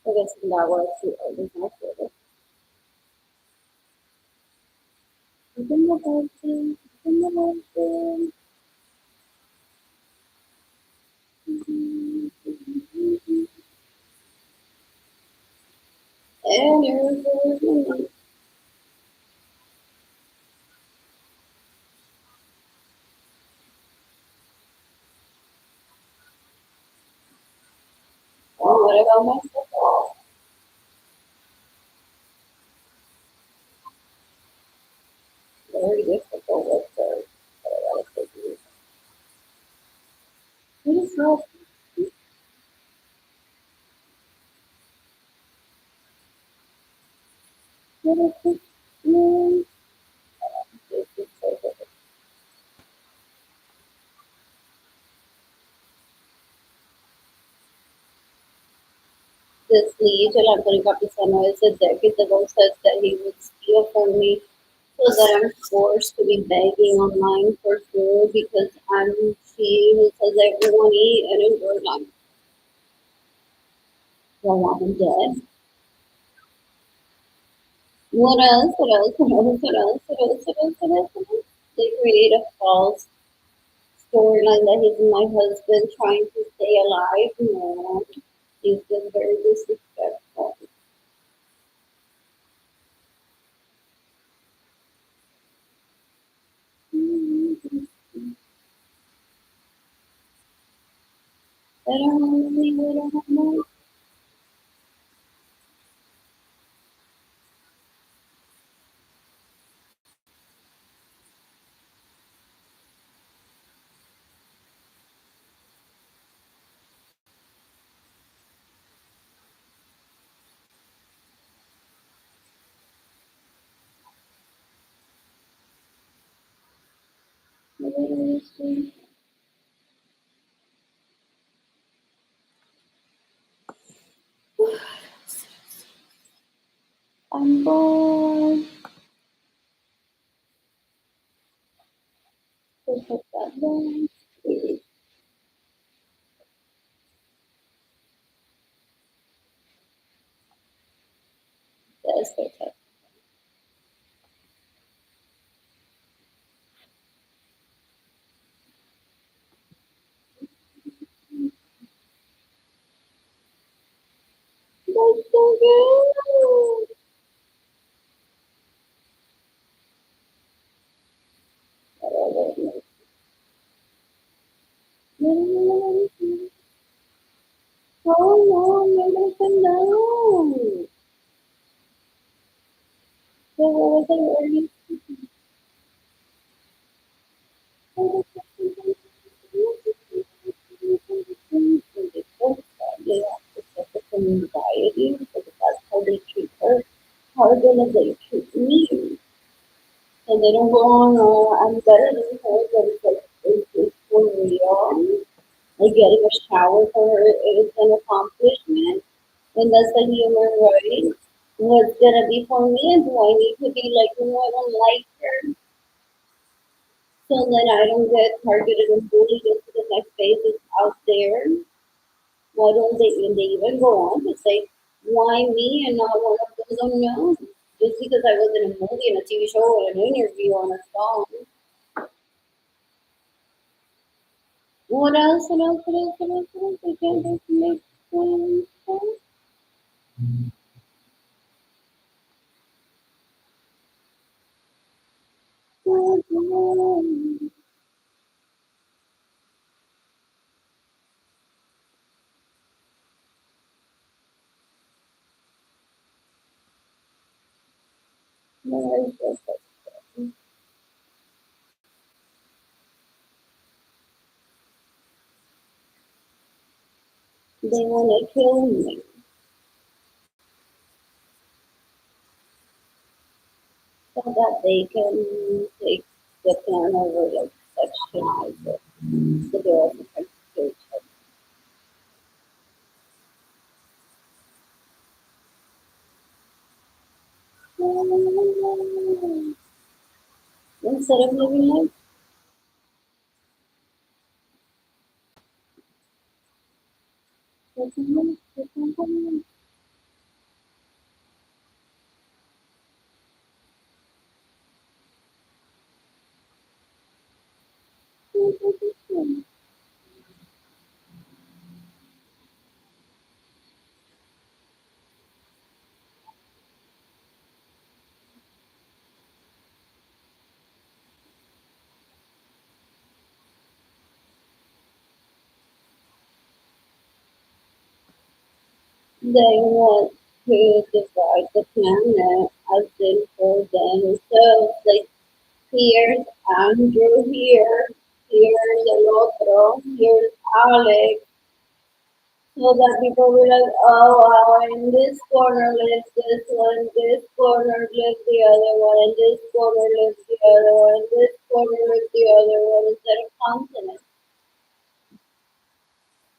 A: I guess that was too early. I feel it. Open the person. Open the person. And you're oh, what about myself? Very difficult with her. What is that? What is this? This is so difficult. This lead, Anthony Capisano, is a decade ago said that he would steal from me so that I'm forced to be begging online for food because I'm she who says everyone eat and enjoy life. Do I want him dead? What else? What else? What else? What else? What else? What else? What else? What else? They create a false storyline that he's my husband trying to stay alive. No, he's just very disrespectful. I don't want to leave. I don't want to. I'm bored. Just put that down. That's okay. That's so good. Oh no, I'm gonna come down. So what was I early? They have to suffer from anxiety because that's how they treat her. How gonna they treat me? And they don't go on, I'm better than her, but it's like, it's for real. Like getting a shower for her is an accomplishment. And that's the human right. What's gonna be for me? And do I need to be like, no, I don't like her? So that I don't get targeted and bullied just because my face is out there. Why don't they, and they even go on to say, why me and not one of those unknown? Just because I was in a movie, in a TV show, or an interview on a song. What else? What else? What else? What else? What else? I can't just make sense. No, it's just They want to kill me. So that they can take the plan over, like, sectionize it. So they're also trying to kill each other. Instead of living life. They want to divide the planet as in for themselves. Like, here's Andrew here, here's El Otro, here's Alex. So that people will like, oh wow, in this corner lives this one, this corner lives the other one, and this corner lives the other one, and this corner lives the other one, instead of continents.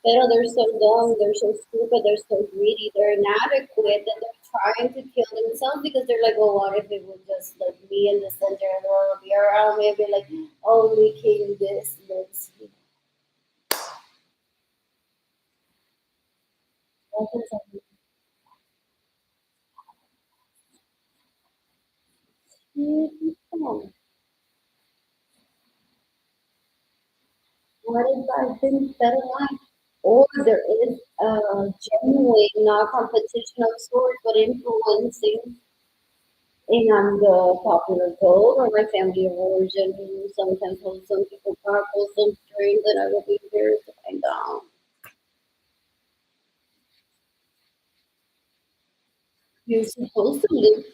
A: Pero they're so dumb, they're so stupid, they're so greedy, they're inadequate, and they're trying to kill themselves because they're like, well, what if it would just like be in the center and the world will be around? Maybe like only king this lives here. What is that? What if I've been better life? Or there is a genuine competition of sorts, but influencing, and I'm the popular goal or my family of origin who sometimes holds some people powerful, some strings, and I will be here to find out. You're supposed to live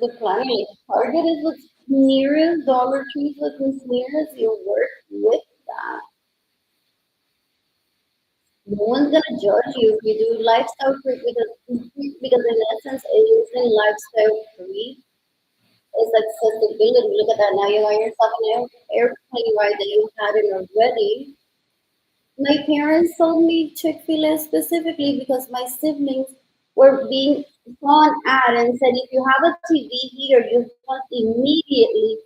A: the planet. Like, Target is what's nearest, Dollar Tree is what's nearest. You work with that. No one's gonna judge you if you do lifestyle free because in essence it isn't lifestyle free. It's accessibility. Look at that. Now you want yourself an airplane ride that you had in already. My parents told me Chick-fil-A specifically because my siblings were being gone at and said, if you have a TV here, you must immediately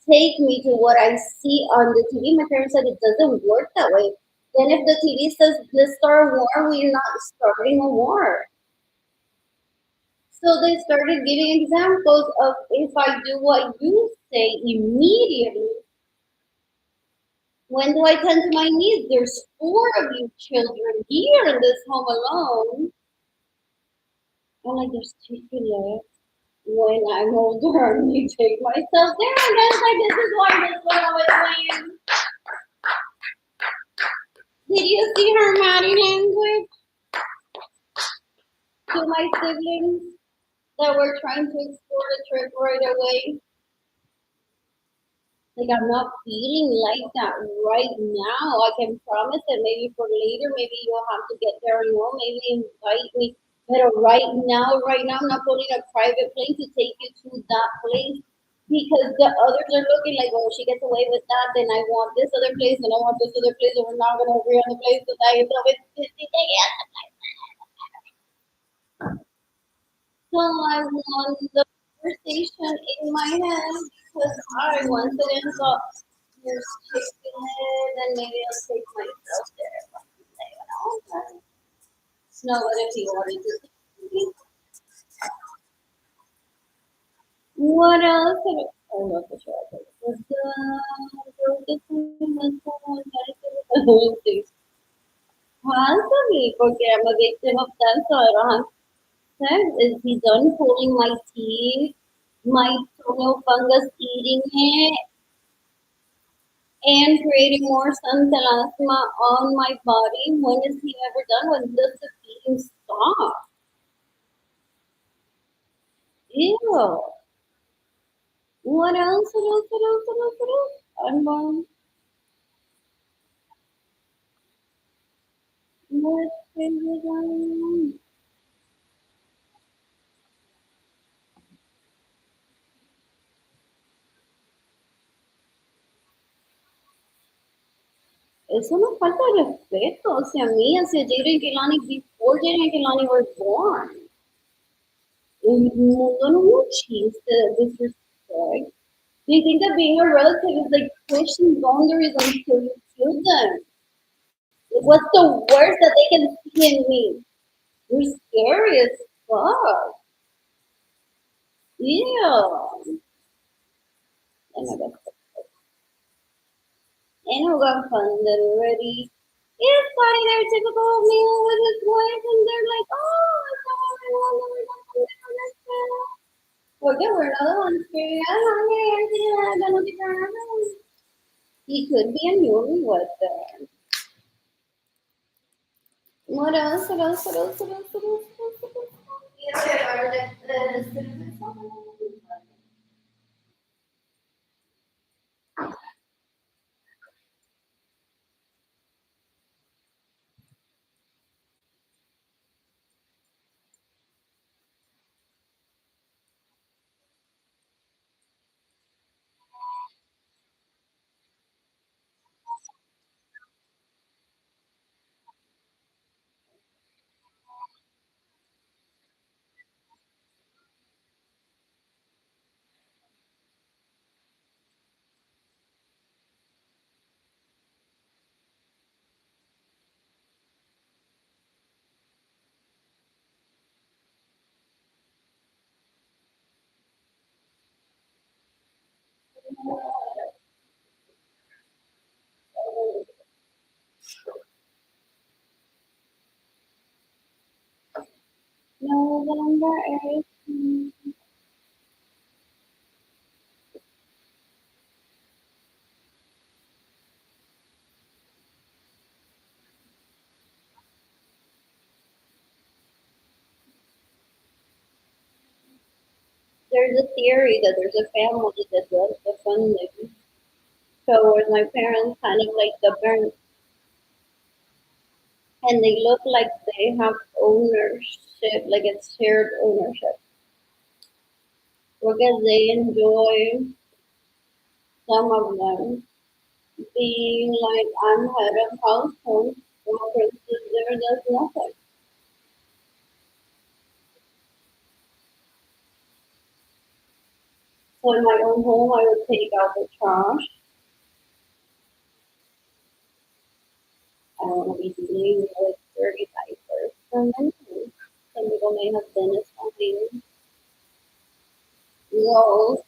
A: take me to what I see on the TV. My parents said it doesn't work that way. Then if the TV says let's start a war, we're not starting a war. So they started giving examples of if I do what you say immediately, when do I tend to my needs? There's four of you children here in this home alone. I'm like, there's Chick-fil-A. When I'm older, you take myself there. And I was like, this is why this one I was playing. Did you see her Maddie language to my siblings that were trying to explore the trip right away? Like, I'm not feeling like that right now. I can promise that maybe for later, maybe you'll have to get there and maybe invite me. But right now, I'm not putting a private plane to take you to that place because the others are looking like, oh, she gets away with that, then I want this other place, and I want this other place, and we're not going to agree on the place that I so so I want the conversation in my head because I once again thought there's Chick-fil-A, then maybe I'll take myself there. Okay. No, but if you wanted to take me, what else? I love the show. Possibly, porque I'm a victim of that, so I don't have sex. Is he done pulling my teeth? My toenail fungus eating it and creating more sun telasma on my body. When is he ever done? When does the feeding stop? Ew. What else? What else? What else? What else? What else? Unborn. What Eso no falta de respeto hacia mí, hacia Jaden Kelani before Jaden Kelani was born. El mundo no es un chiste, disrespect. Do you think that being a relative is like pushing boundaries until you kill them? What's the worst that they can see in me? You're scary as fuck. Yeah. And I got funded already. It's funny, they're typical of me with his wife, and they're like, oh, it's not what I want, we're not going to understand. Porque we're not the ones figuring out how they're gonna be around. He could be a newlywed. What else? What else? What else? What else? What else? What else? November 18th. There's a theory that there's a family that does the funding. So where my parents kind of like the burn, and they look like they have ownership, like it's shared ownership. Because they enjoy some of them being like I'm head of household, one person there does nothing. So in my own home, I would take out the trash. I don't want to be dealing with dirty diapers. And then some people may have dentist something. Well,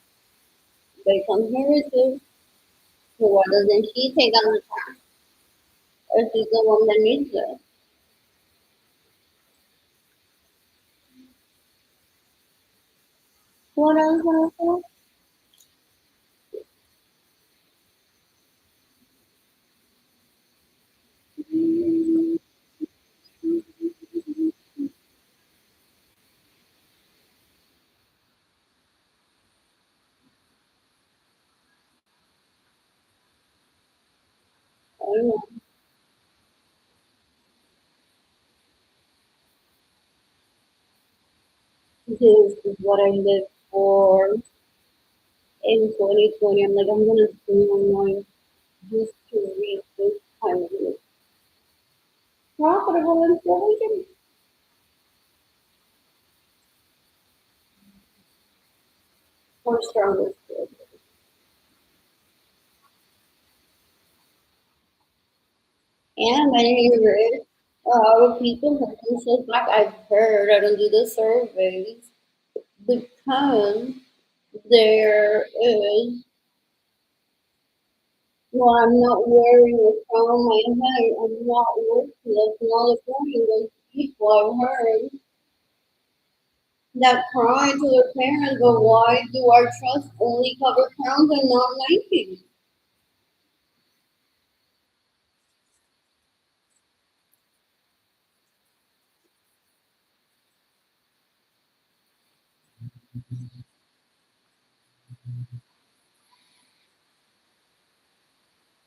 A: becomes narrative. So why doesn't she take out the trash? Or she's the one that needs it? What else? What else? I don't know. This is what I live for in 2020. I'm like, I'm gonna do online just to reach this kind of profitable and so we can for stronger skills. And my favorite people have been so black. I've heard, I don't do the surveys because there is, well, I'm not wearing a crown on my head. I'm not worthless. Not according to people I've heard that cry to their parents, but why do our trusts only cover crowns and not Nikes?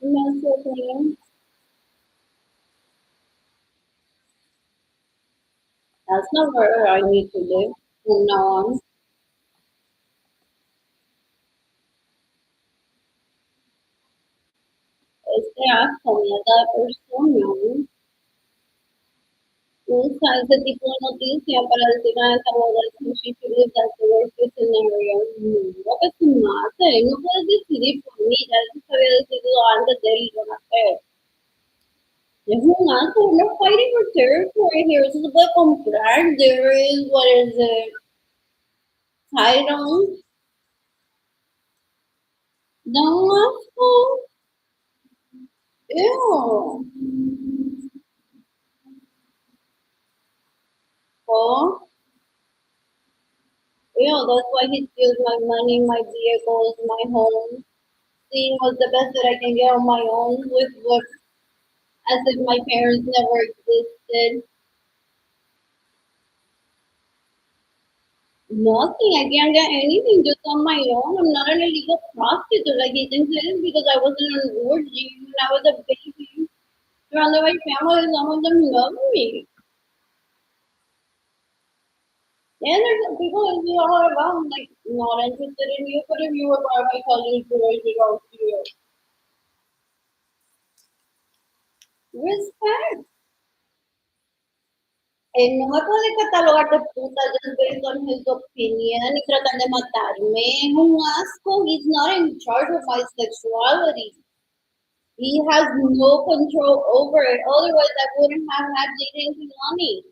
A: And that's the thing. That's not where I need to live from now on. Asco, me da persona. Usa ese tipo de noticias para decir a esa boda que she should live that the worst case scenario. No, que tú no haces. No puedes decidir por mí. Ya eso se había decidido antes de él nacer. Es un asco. We're not fighting for territory here. Eso se puede comprar. There is, what is it? Title. No asco. Ew. Oh. That's why he steals my money, my vehicles, my home. Seeing what's the best that I can get on my own with what, as if my parents never existed. Nothing. I can't get anything just on my own. I'm not an illegal prostitute like he thinks it is because I wasn't an orgy when I was a baby. Surrounded by family, some of them love me. And there's some people that say, oh, I'm like not interested in you, but if you were part of my cousin's related out to you. Respect. Él no me puede catalogar de puta just based on his opinion y tratar de matarme. Es un asco. He's not in charge of my sexuality. He has no control over it. Otherwise, I wouldn't have had dating money.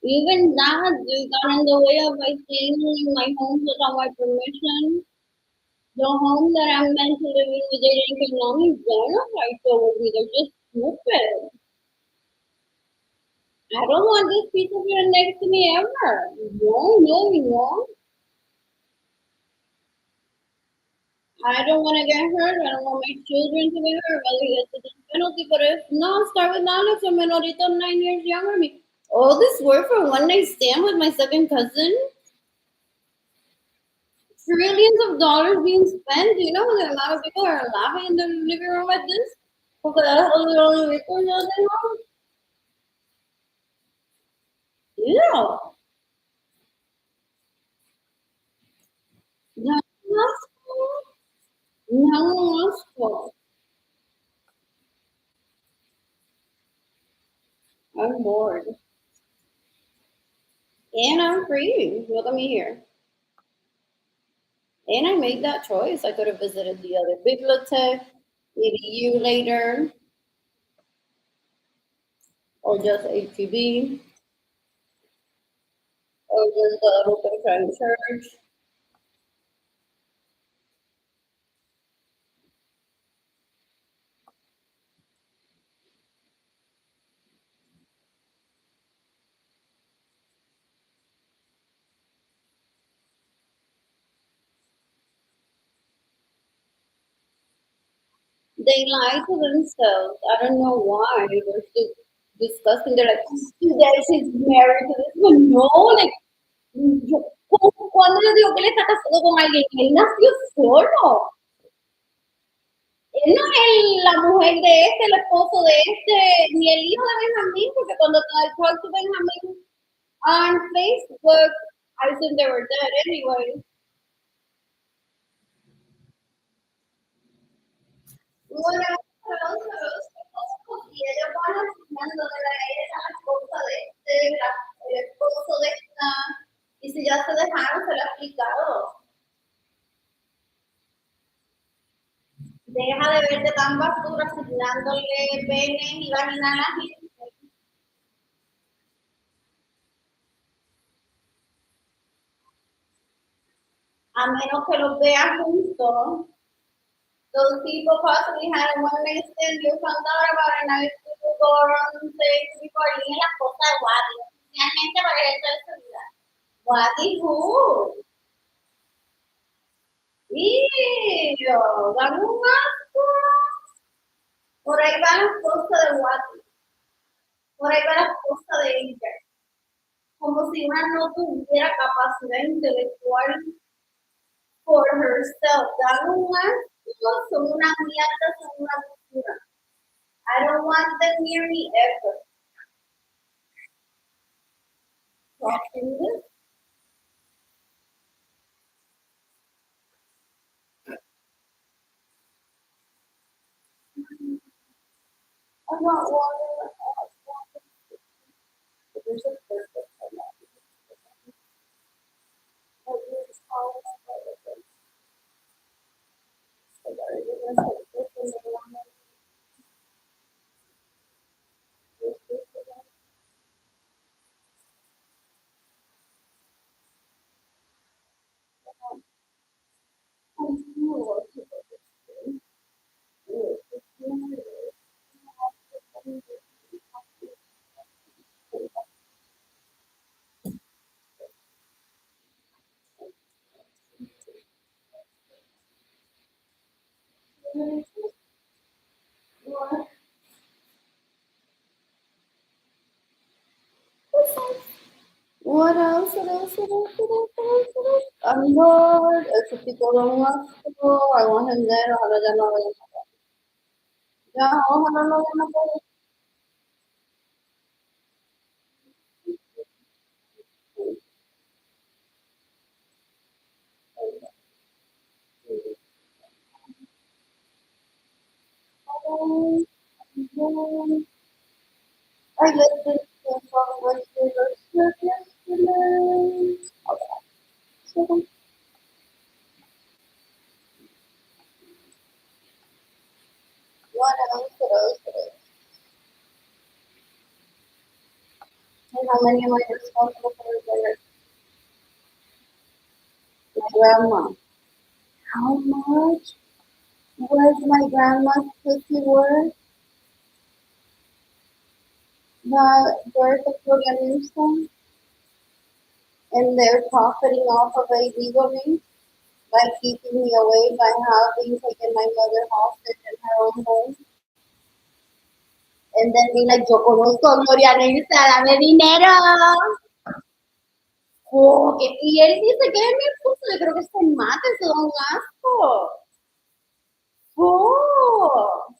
A: Even that dude got in the way of my staying in my home without my permission. The home that I'm meant to live in with dating money, they're not right over me. They're just stupid. I don't want this piece of shit next to me ever. No. I don't want to get hurt. I don't want my children to be hurt. Whether he gets the death penalty, but if no, start with Alex, a menorito 9 years younger than me. All this work for one night stand with my second cousin? Trillions of dollars being spent. Do you know the amount of people are laughing in the living room at this? Porque that's all the only record that they have. Yeah. No, I'm bored. And I'm free. Look at me here. And I made that choice. I could have visited the other bibliotech, maybe you later, or just HEB, or just the Open Friend Church. They lie to themselves. I don't know why. They're so disgusting. They're like, she's married to this one. No, like, ¿cuándo le digo que él está casado con alguien? Él nació solo. Él no es la mujer de este, el esposo de este, ni el hijo de Benjamín, porque cuando I talked to Benjamín on Facebook, I assumed they were dead anyway. Bueno, y ellos van asignando de la esposa de este, el esposo de esta, y si ya se dejaron, se lo ha explicado. Deja de verte tan basura asignándole penes y vagina a la gente. A menos que los veas juntos. Those people possibly had a one night stand. You found out about it. Now you go around and say recording la cosa de Wadi. Realmente para eso es su vida. Wadi who? ¡Iyo! ¡Dan un asco! Por ahí va la esposa de Wadi. Por ahí va la esposa de ella. Como si una no tuviera capacidad intelectual for herself. Dan un asco. Son una mierda, son una basura. I don't want them near me ever. Crossing. I'm not water. There's a purpose for that. But it's all about it. So there is a purpose in the one that is different. I don't know what to do. It's not what? What else? What else? What else? What else? What else? What else? I'm bored. Ese tipo de un asco. I want him there. Ojalá ya no vaya a matar. Ya, ojalá no vaya a matar. I let this song was yesterday. Okay. So, what else? What else? What else? And how many am I responsible for? My grandma. How much was my grandma's pussy worth? The birth of Julian Newsom? And they're profiting off of a illegal means by keeping me away by having taken my mother hostage in her own home. And then be like, yo conozco a Gloria Nelsa, dame dinero. Oh, y él dice que es mi esposo, yo creo que se mata, se da un asco. Oh,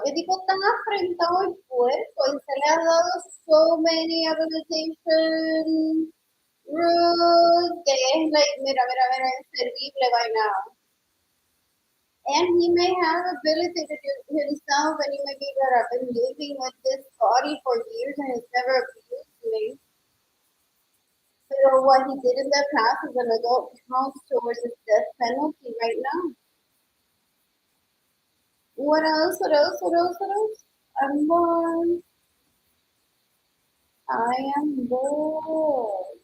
A: qué tipo tan afrentado y puerco. Y se le ha dado so many habilitation rules que es like, mira, inservible by now. And he may have ability to do himself, and he may be that I've been living with this body for years and it's never abused me. But what he did in the past as an adult counts towards his death penalty right now. What else? What else? What else? What else? I'm bored. I am bored.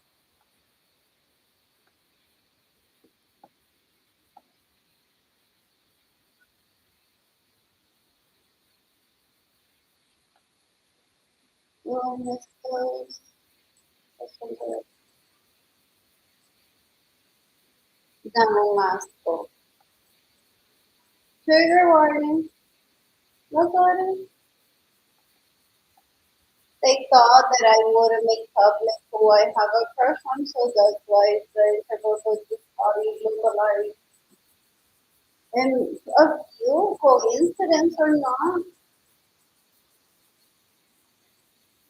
A: Well, this goes. This one's good. Dame más. Trigger warning. What warning? They thought that I wouldn't make public who I have a crush on, so that's why they supposed this body look alike. And a few coincidence or not.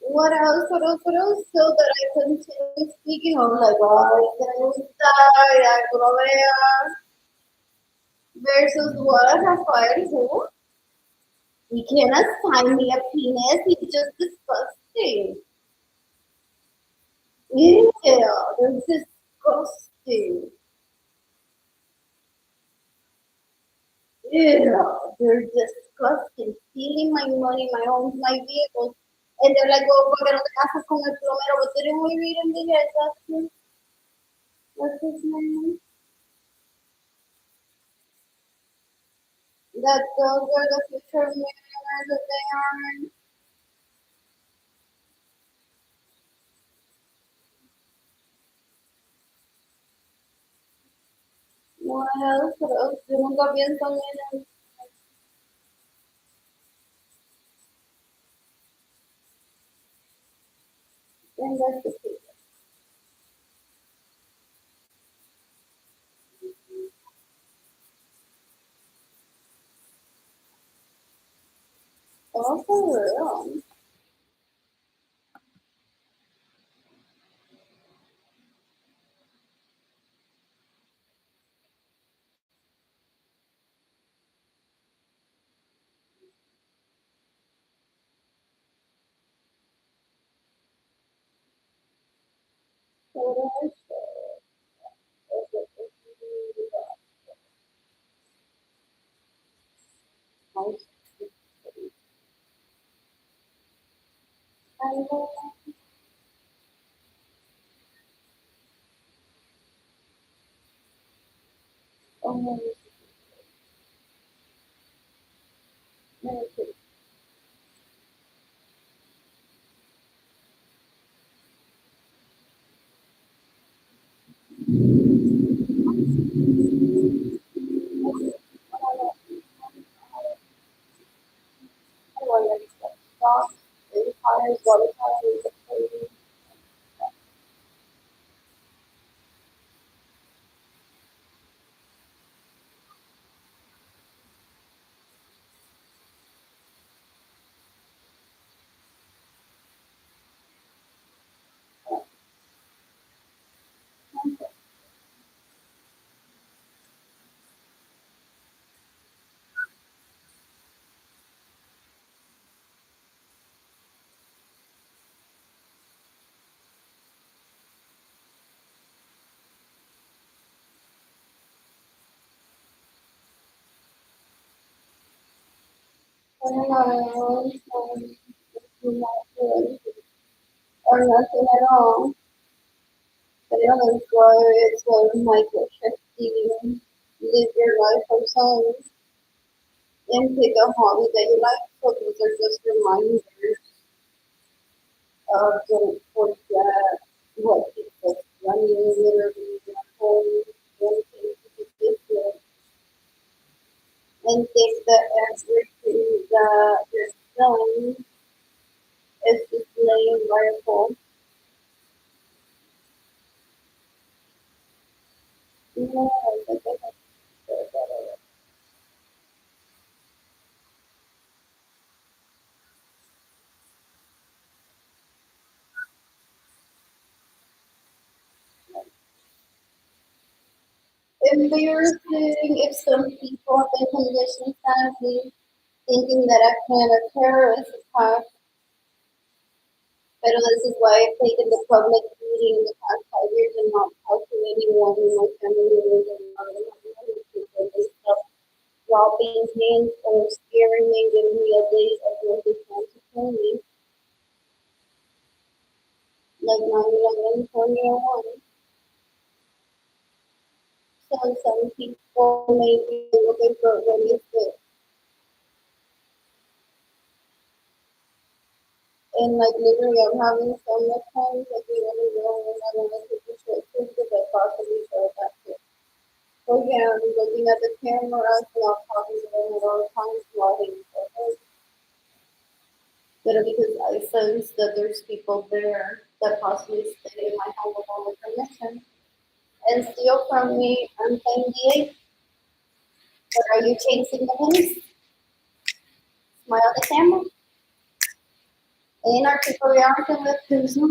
A: What else? What else? What else? So that I continue speaking of like, ay, que me gusta, ya tú lo veas. Versus what Rafael who? He can't assign me a penis. He's just disgusting. Yeah, they're disgusting. Yeah, they're disgusting. Stealing my money, my homes, my vehicles. And they're like, oh, ¿por qué no te casas con el plomero? But they didn't vivir en Villa. What's his name? That those are the future millionaires that they are. What else? What else? Yo nunca pienso en investigar. Oh, for real. or nothing at all. But it was why it's one Michael Shefty, live your life of songs and pick a hobby that you like. So these are just reminders of don't forget what keeps us running, literally, your home, anything to be different. And think that everything that you're done is just laying rifle. No, I think I have to say that. Embarrassing if some people have been conditioned sadly, thinking that I plan a terrorist attack. But this is why I've taken the public meeting in the past 5 years and not talked to anyone in my family members and not other people. They stop dropping hints or scaring me and giving me a date of when they plan to kill me, like 9/11, 2001. So some people may be looking for when is it. And like literally, I'm having so much fun. Like we really know when I want to take a short trip because I possibly show that trip. So yeah, I'm looking at the cameras, not talking to them at all times, vlogging photos. But because I sense that there's people there that possibly stay in my home without my permission and steal from me. I'm playing D8. Or are you chasing the police? Smile at the camera. And our people reacting with who's no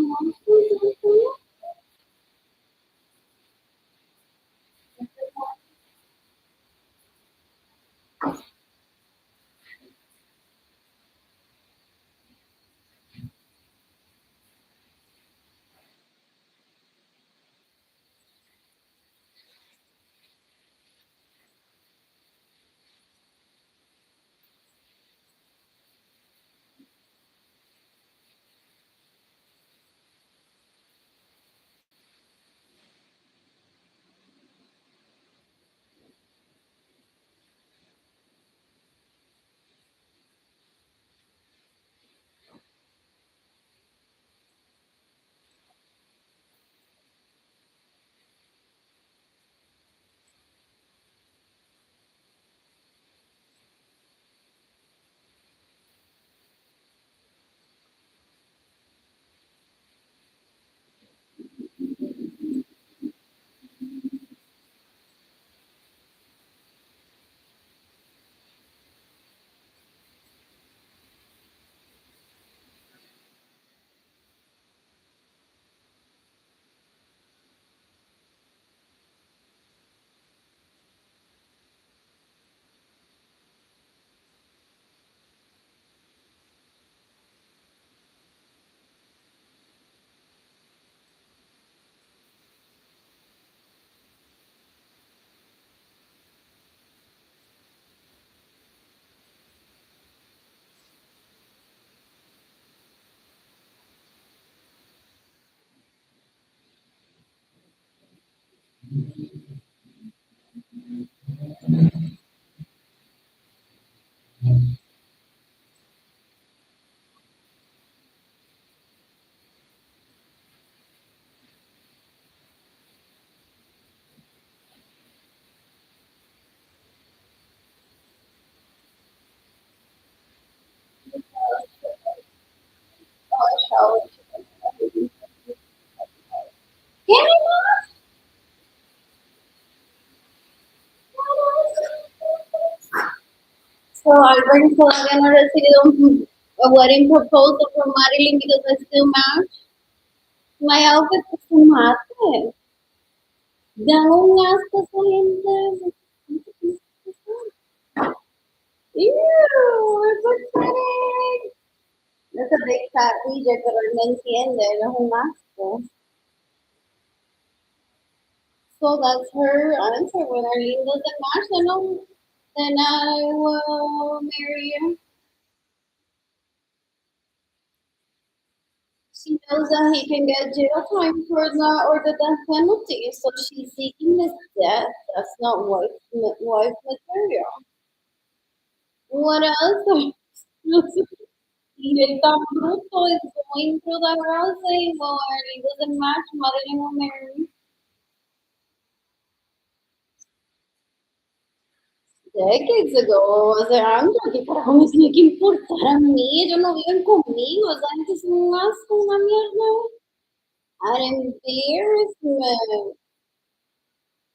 A: Albert todavía no he recibido a wedding proposal from Marilyn because I still match. My outfit is too mate. Dan un asco esa gente. Ew, we're pathetic. That's a big fat DJ, pero él no entiende, él es un asco. So that's her answer. When Arlene doesn't match, then I will marry you. She knows that he can get jail time for that or the death penalty, so she's seeking his death. That's not wife material. What else? Y el tan bruto is going through the house saying, well, Arlene doesn't match, Marilyn will marry me. Decades ago, hace años, ¿qué carajo me tiene que importar a mí? Ellos no viven conmigo, esa gente es un asco, una mierda. An embarrassment.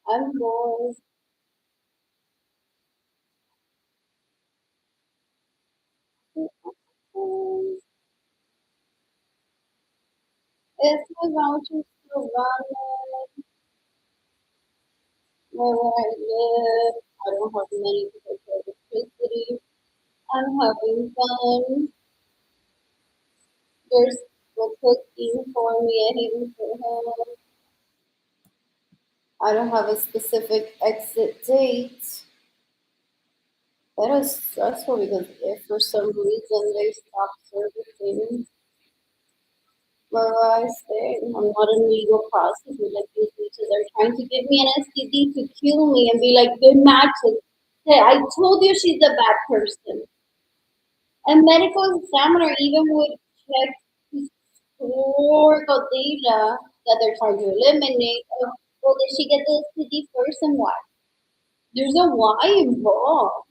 A: I'm bored. It's my voucher still valid. Where I live, I don't have money to pay for electricity. I'm having fun. There's no cooking for me, and even for him. I don't have a specific exit date. That is stressful because if for some reason they stop servicing where I stay, I'm not in legal process with like these bitches are trying to give me an STD to kill me and be like good matches. Hey, I told you she's a bad person. A medical examiner even would check historical data that they're trying to eliminate. Well, did she get the STD first and why? There's a why involved.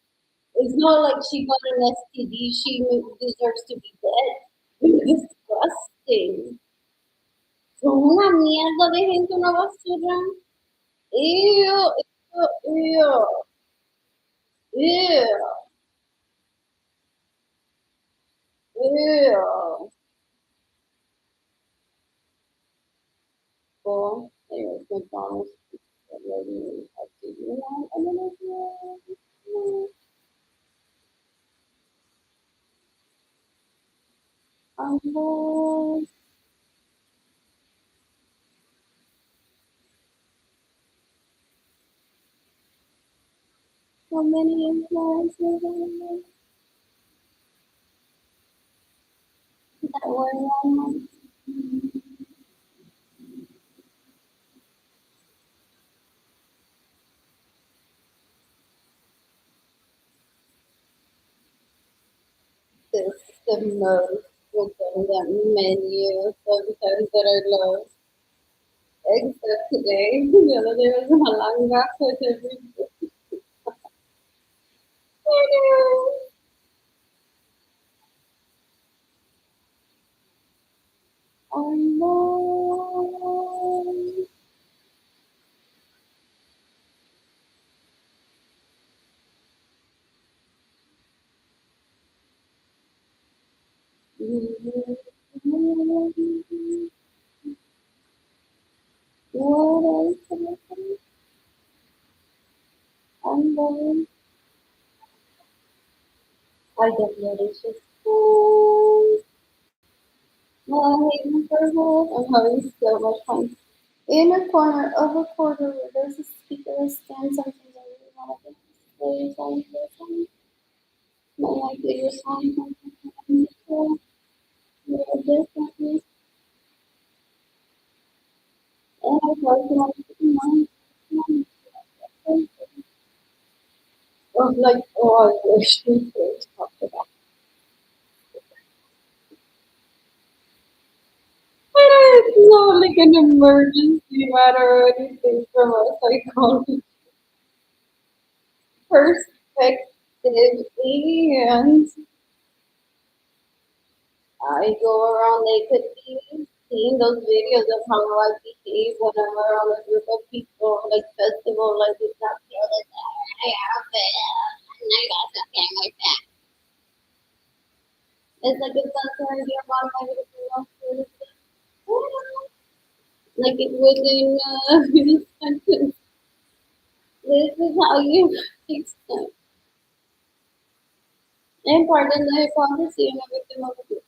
A: It's not like she got an STD, she deserves to be dead. It's disgusting. Son una mierda de gente, una basura. Ew, ew, ew, ew, ew. Well, anyways, McDonald's. So many influencers that were wrong. This the most within that menu sometimes that I love. Except today, the other day was malanga with everything. I know. What else can I say? I'm going. I get delicious food. Well, I'm having for hope. I'm having so much fun. In a corner of a corridor where there's a speaker that stands something I really want to play something. Not like your song, something differently. And I thought you want to like, oh, I wish we could talk about. It's not like an emergency matter or anything from a psychology perspective, and I go around, they could be seeing those videos of how I behave when I'm around a group of people, like festival, like it's not the other day. I have it, and I got something like that. It's like it's concerned your mom negative emotions. Like it within this sentence. This is how you fix them. And pardon the hypocrisy and everything of it.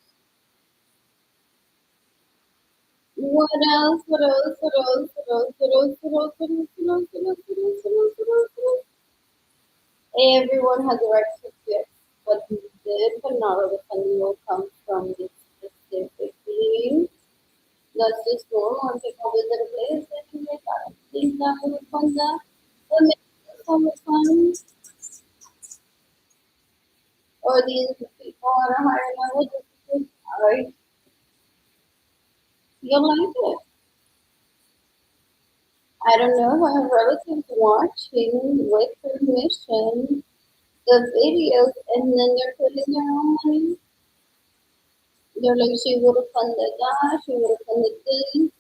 A: What else? What else? What else? What else? What else? What else? What else? What else? What else? What else? What else? What else? Everyone has a right to fix what he did, but not all the funding will come from this specific being. That's just normal. And people visit a place and they think that would fund that. What makes it so much fun? Or these people on a higher level just because I feel like it. I don't know if I have relatives watching with permission the videos and then they're putting their own money. They're like, she would have funded that, she would have funded this, and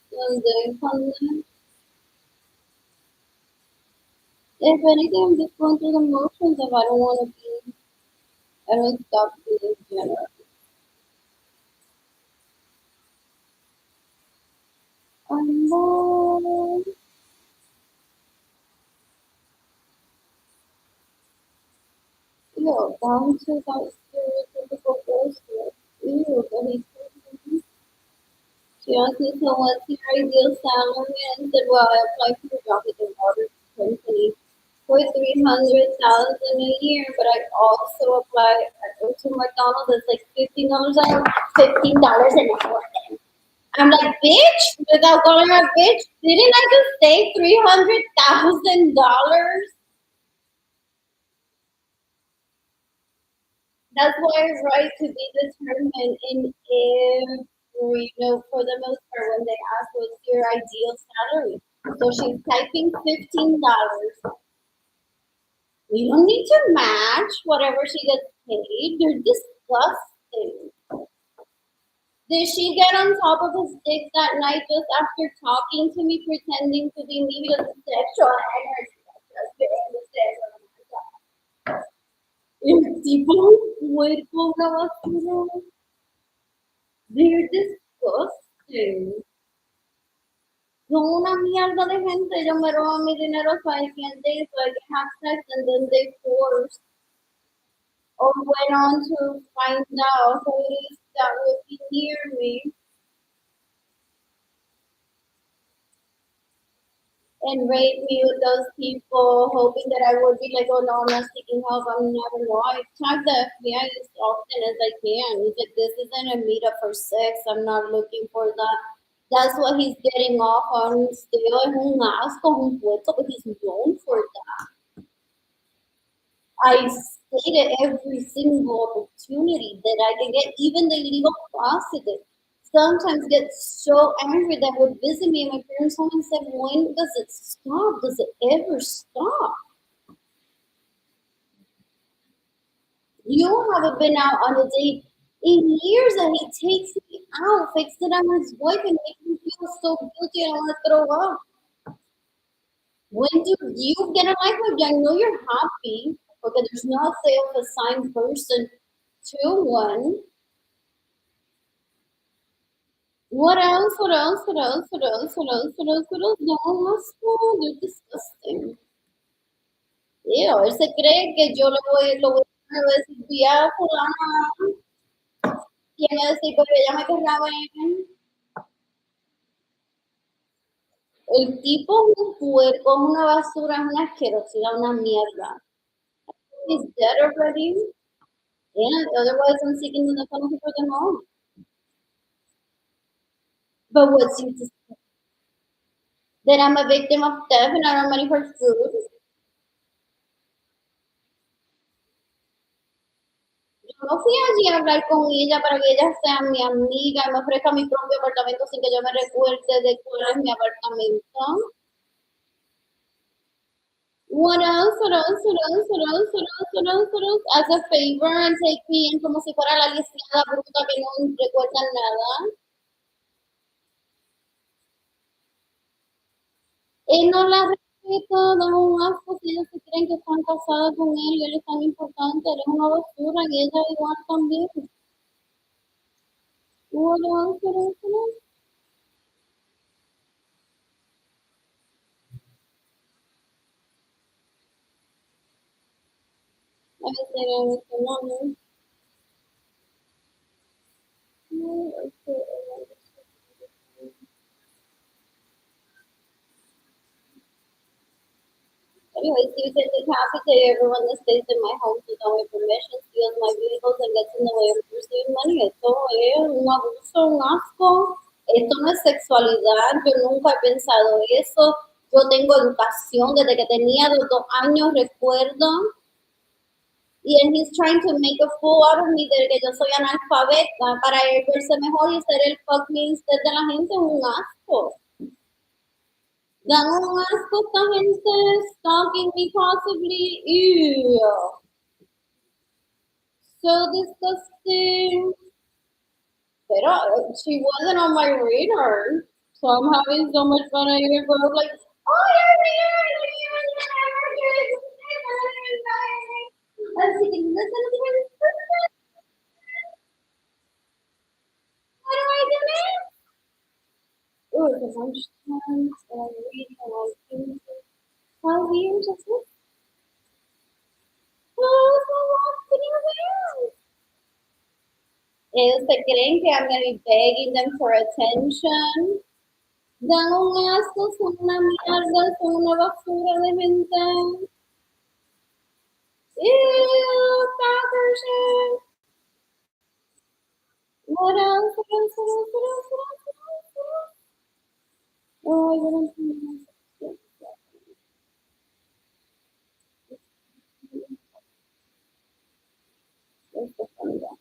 A: they funded. If anything, I'm just going through the motions of I don't want to be, I don't stop being generous. Um, yo, down to that stereotypical bullshit. Ew, but he she asked me, so what's your ideal salary? And I said, well, I applied for a job at the water company for 300,000 a year, but I also applied to McDonald's. It's like $15 an hour. $15 an hour. I'm like, bitch, without calling her a bitch, didn't I just say $300,000? That's why it's right to be determined in every, for the most part, when they ask what's your ideal salary. So she's typing $15. You don't need to match whatever she gets paid. You're disgusting. Did she get on top of his dick that night just after talking to me, pretending to be me because of sexual energy? El tipo puerco una basura. They're disgusting. Son una mierda de gente. Ellos me roban mi dinero so I can date, so I can have sex, and then they force or went on to find out who it is that would be near me and rape me with those people, hoping that I would be like, oh no, I'm not seeking help. I'm never know. I tag the FBI as often as I can. It's like this isn't a meetup for sex. I'm not looking for that. That's what he's getting off on still. Es un asco, un puerco, but he's known for that. I stated every single opportunity that I can get, even the illegal prostitute. Sometimes get so angry that would visit me and my parents home and said, when does it stop? Does it ever stop? You haven't been out on a date in years and he takes me out, thinks that I'm his wife and makes me feel so guilty and I want to throw up. When do you get a life with I know you're happy because there's no self-assigned person to one. What else? What else? What else? What else? What else? What else? What else? No, no, they're disgusting. Ew, él se cree que yo lo voy a decir, vía fulana, tiene que decir, porque ella me querrá ver. El tipo es un puerco, es una basura, es una asquerosidad, una mierda. He's dead already. And otherwise, I'm seeking the penalty for them all. But what's you to say? That I'm a victim of theft and I don't have money for food. Yo no fui allí a hablar con ella para que ella sea mi amiga y me ofrezca mi propio apartamento sin que yo me recuerde de cuál es mi apartamento. What else? What else? What else? What else? What else? What else? What else? As a favor and take me in como si fuera la lisiada bruta que no recuerda nada. Él no la respeta, da un asco si ellos se creen que están casadas con él y él es tan importante, él es una basura y ella igual también. What else? What else? What else? I was saying, I was anyways, you can decapitate everyone that stays in my home without my permission, steals my vehicles, and gets in the way of receiving money. Esto es un abuso, un asco. Esto no es sexualidad. Yo nunca he pensado eso. Yo tengo educación desde que tenía 2 años, recuerdo. Y he's trying to make a fool out of me de que yo soy analfabeta para él verse mejor y ser el fuck me instead de la gente. Es un asco. Dan un asco esta gente stalking me possibly. Ew. So disgusting. Pero she wasn't on my radar. So I'm having so much fun. I hear girls like, oh, you're here. I'm thinking, listen to this person. How do I do this? Oh, it's a bunch of times and I'm reading a lot of things. 5 years of this. Oh, so what's getting around? Ellos se creen que I'm going to be begging them for attention. Dan un asco, son una mierda, son una basura de gente. Ew, Patterson. What else? What else? What else? What else? What else? What else? What else? Oh, I didn't see that. Where's the funny one?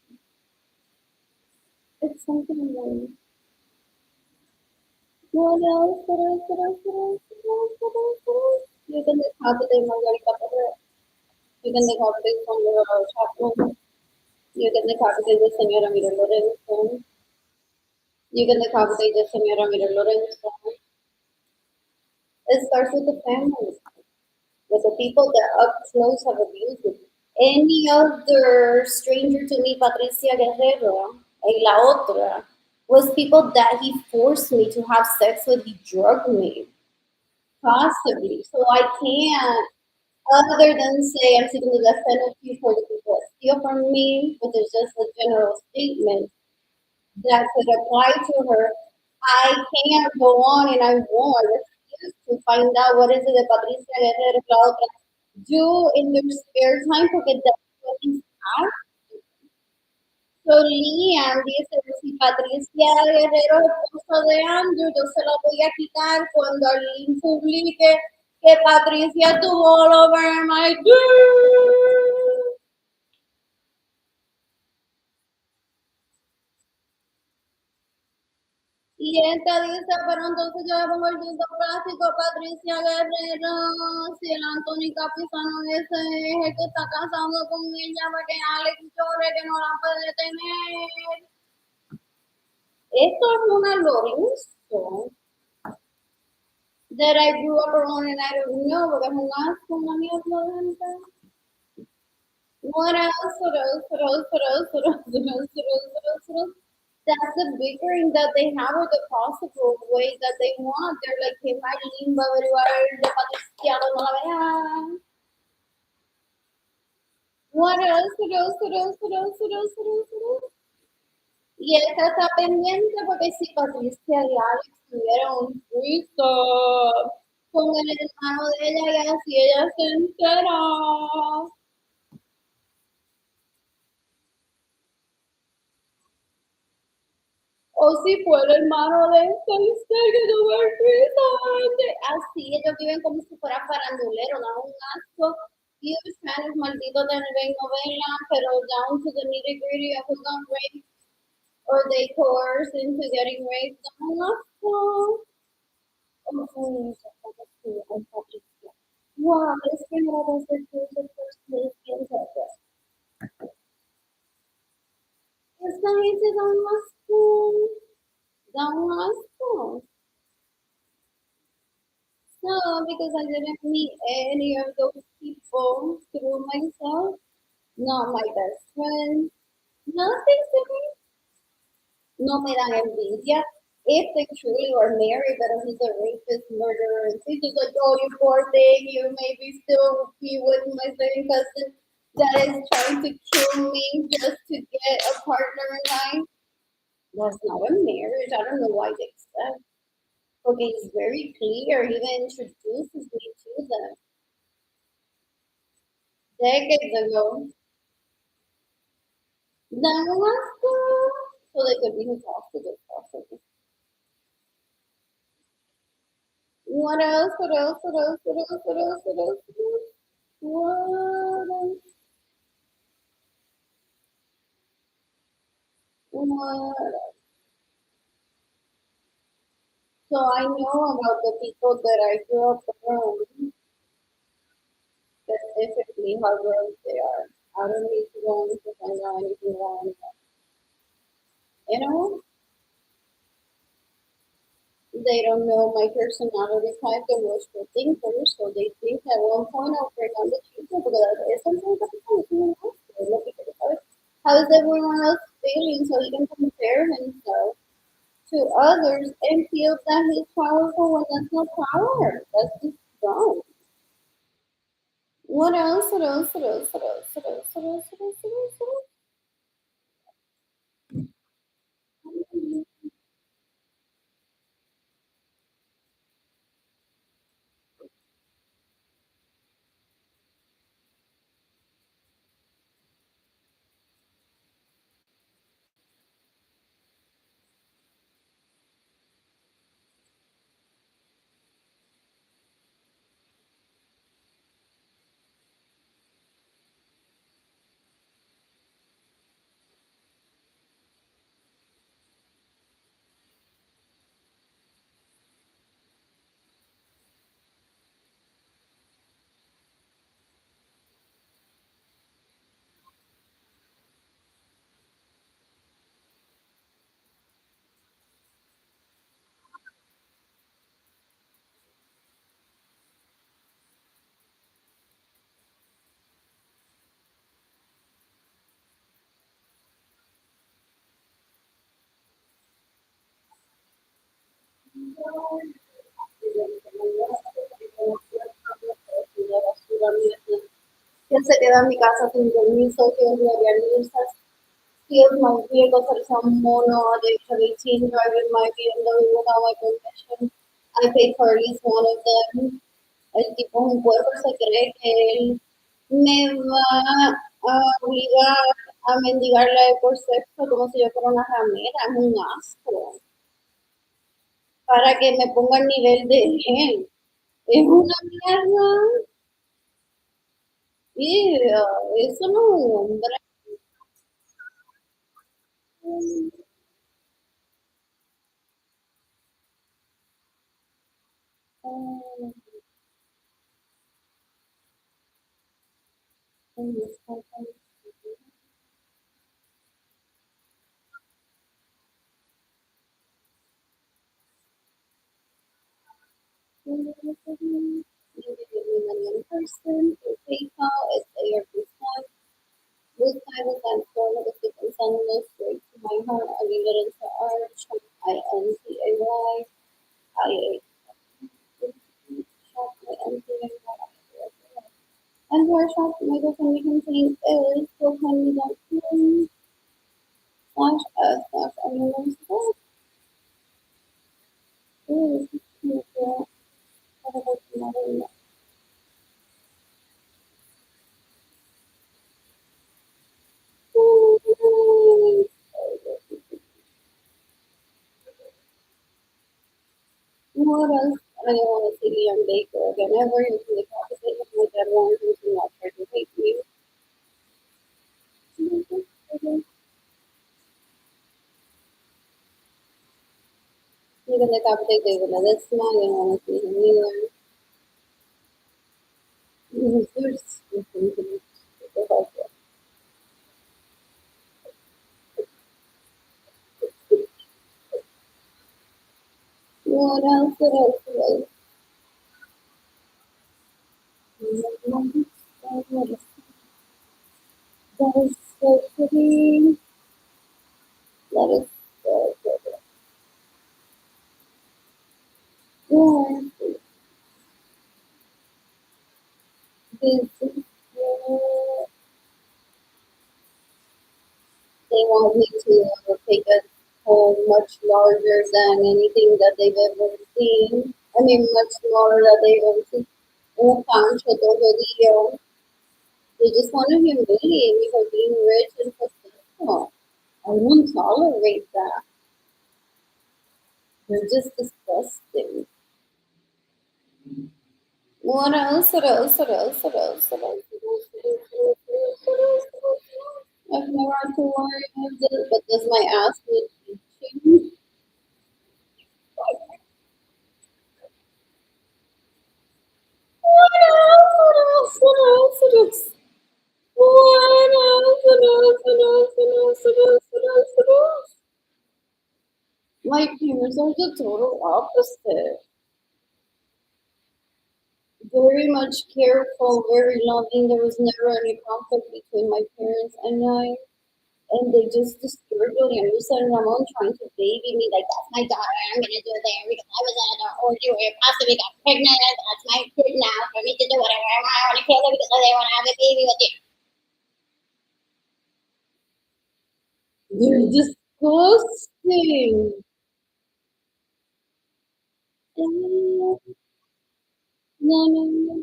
A: It's something like, what else? What else? What else? What else? What else? What else? What else? You can decapitate Margarita Pérez. You can decapitate Sandra Chapman. You can decapitate the Señora Mira Lorenzo. You can decapitate the Señora Mira Lorenzo. It starts with the family, with the people that up close have abused me. Any other stranger to me, Patricia Guerrero, y la otra, was people that he forced me to have sex with, he drugged me, possibly. So I can't, other than say I'm seeking the death penalty for the people that steal from me, which is just a general statement that could apply to her. I can't go on and I won't. I refuse to find out what is it that Patricia Guerrero la otra do in their spare time porque that's what he's asking. So Liam dice, si Patricia Guerrero es esposo de Andrew, yo se lo voy a quitar cuando alguien publique que Patricia tuvo all over my dick. Y esta dice, pero entonces yo le pongo el tinto plástico a Patricia Guerrero, si el Anthony Capizano ese es el que está casando con ella para que Alex llore que no la puede tener. Esto es una Lorenzo that I grew up around and I don't know, porque es un asco, una mierda de gente. What else? What else? What else? What else? What else? What else? What else? What else? What else? That's the bickering that they have or the possible way that they want. They're like, que más limba averiguar de patriciado no la vean. What else? What else? What else? What else? What else? What else? What else? Y esta está pendiente porque si Patricia y Alex tuvieron un threesome con el hermano de ella y así ella se entera. O si fue el hermano de este que tuvo el threesome. Así ellos viven como si fuera farandulero, da un asco. Y los Spanish malditos de novela, pero down to the nitty gritty of who got raped or they coerce into getting raped, da un asco. Wow, es primera vez que escucho first lesbians ever. Esta gente da un asco. Da un asco. No, because I didn't meet any of those people through myself. Not my best friend. Nothing to me. no me dan envidia if they truly are married, but if he's a rapist, murderer, and she's just like, oh, you poor thing, you maybe still be with my second cousin that is trying to kill me just to get a partner in life. That's not a marriage. I don't know why they accept. Okay, he's very clear. He even introduces me to them decades ago. Then let's go. So they could be his hostages, possibly. What else? What else? What else? What else? What else? What else? What else? What else? So I know about the people that I grew up around, specifically how gross they are. I don't need to go into find out anything wrong. You know, they don't know my personality type. They're wishful thinkers, so they think at one point I'll bring on the future because it's something that how is everyone else feeling so he can compare himself to others and feel that he's powerful when that's not power. That's just wrong. What else? What else? What else? What else? What else? What else? What else? What else? What else? Él se queda en mi casa sin permiso, que es diaria. Feels my vehicle for some mono or 18 driving my BMW without my permission. I pay for at least one of them. El tipo es un puerco, se cree que él me va a obligar a mendigarle por sexo como si yo fuera una ramera. Es un asco. Para que me ponga al nivel de él. Es una mierda. Ew, eso no es un hombre. You can give me money in person, through PayPal, it's every time. This time is I'm sort of a different send this straight to my heart. I leave it into Arch, INTAY, shop my NTAY. And where shop my GoFundMe contains is GoFundMe.com /s everyone's fault. Ooh, this is cute. What about another? What else? I don't want to see Leon Baker again. Ever using the conversation with that one who's not trying to hate me. Even the capital even this one, I don't want to see him either. What else? What else? What else? That is so pretty. That is so they want me to take a home much larger than anything that they've ever seen. I mean, much smaller that they've ever seen. Un pancho todo día. They just want to humiliate me for being rich and successful. I won't tolerate that. They're just disgusting. What else? What else? What else? What else? What else? I've never had to worry about this, but does my ass need teaching? What else? What else? What else? What else? What else? What else? What else? What else? What else? What else? What else? My parents are the total opposite. Very much careful, very loving. There was never any conflict between my parents and I. And they just spiritually understood, and I'm trying to baby me like that's my daughter. I'm gonna do it there because I was at an orgy where possibly got pregnant. That's my kid now for me to do whatever I want. I want to kill her because they want to have a baby with you. You're disgusting. No, no, no, no.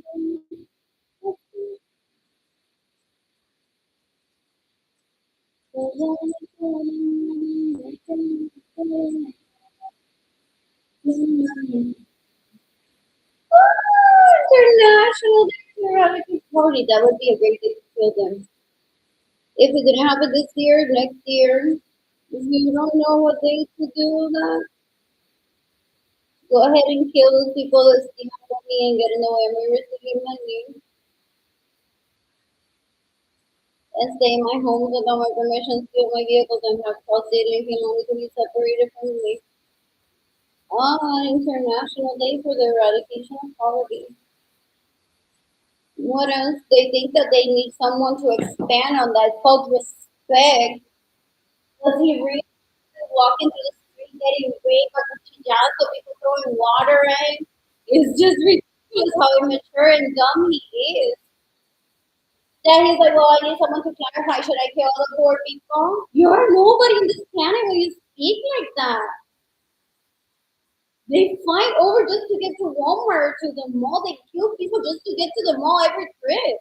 A: International Day Party. That would be a great day to kill them. If we didn't have it this year, next year, if you don't know what day to do that, go ahead and kill those people that steal money and get in the way of me receiving money. And stay in my home without my permission, steal my vehicles, and have custody and can only to be separated from me. International Day for the Eradication of Poverty. What else? They think that they need someone to expand on that self-respect. Does he really walking through the street getting raped or cuchilladas, so people throwing water at him? It's just ridiculous how immature and dumb he is. Then he's like, well, I need someone to clarify. Should I kill all the poor people? You're nobody in this planet when you speak like that. They fight over just to get to Walmart, to the mall. They kill people just to get to the mall every trip.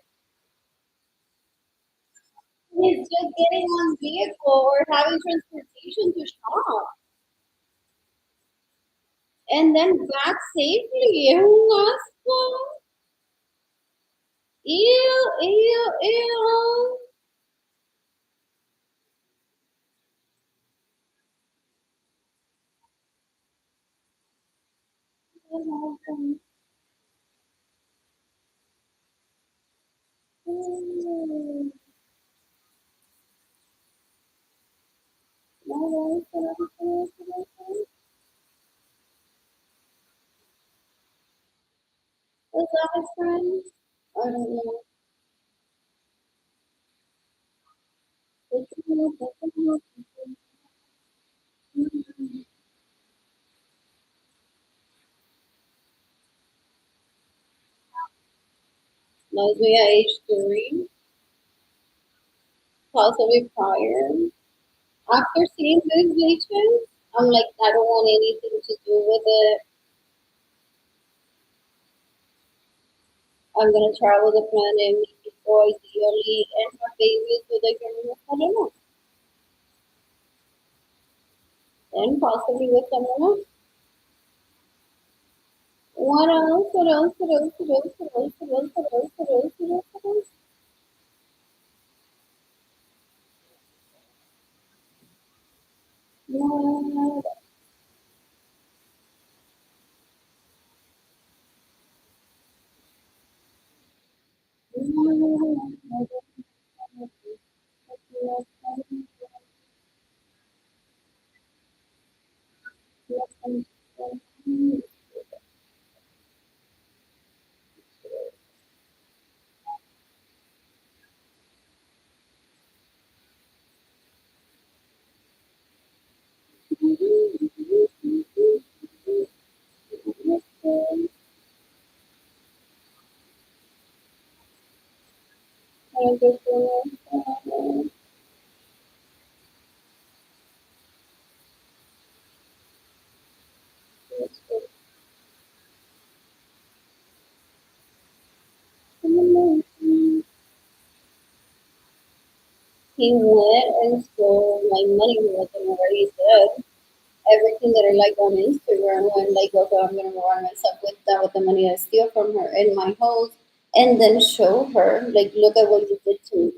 A: He's just getting on vehicle or having transportation to shop. And then back safely. Ew, ew, ew. Was that his friend? I don't know. Knows me at age 3, possibly prior. After seeing these bleachers, I'm like, I don't want anything to do with it. I'm gonna travel the planet and meet people ideally and have babies so they can, I don't know, and possibly with someone else. What else? What else? What else? What else? What else? What else? What else? What else? What else? What else? No, good for He went and stole my money with him already said. Everything that I like on Instagram when like okay I'm gonna run myself with that with the money I steal from her in my house and then show her like look at what you did to me.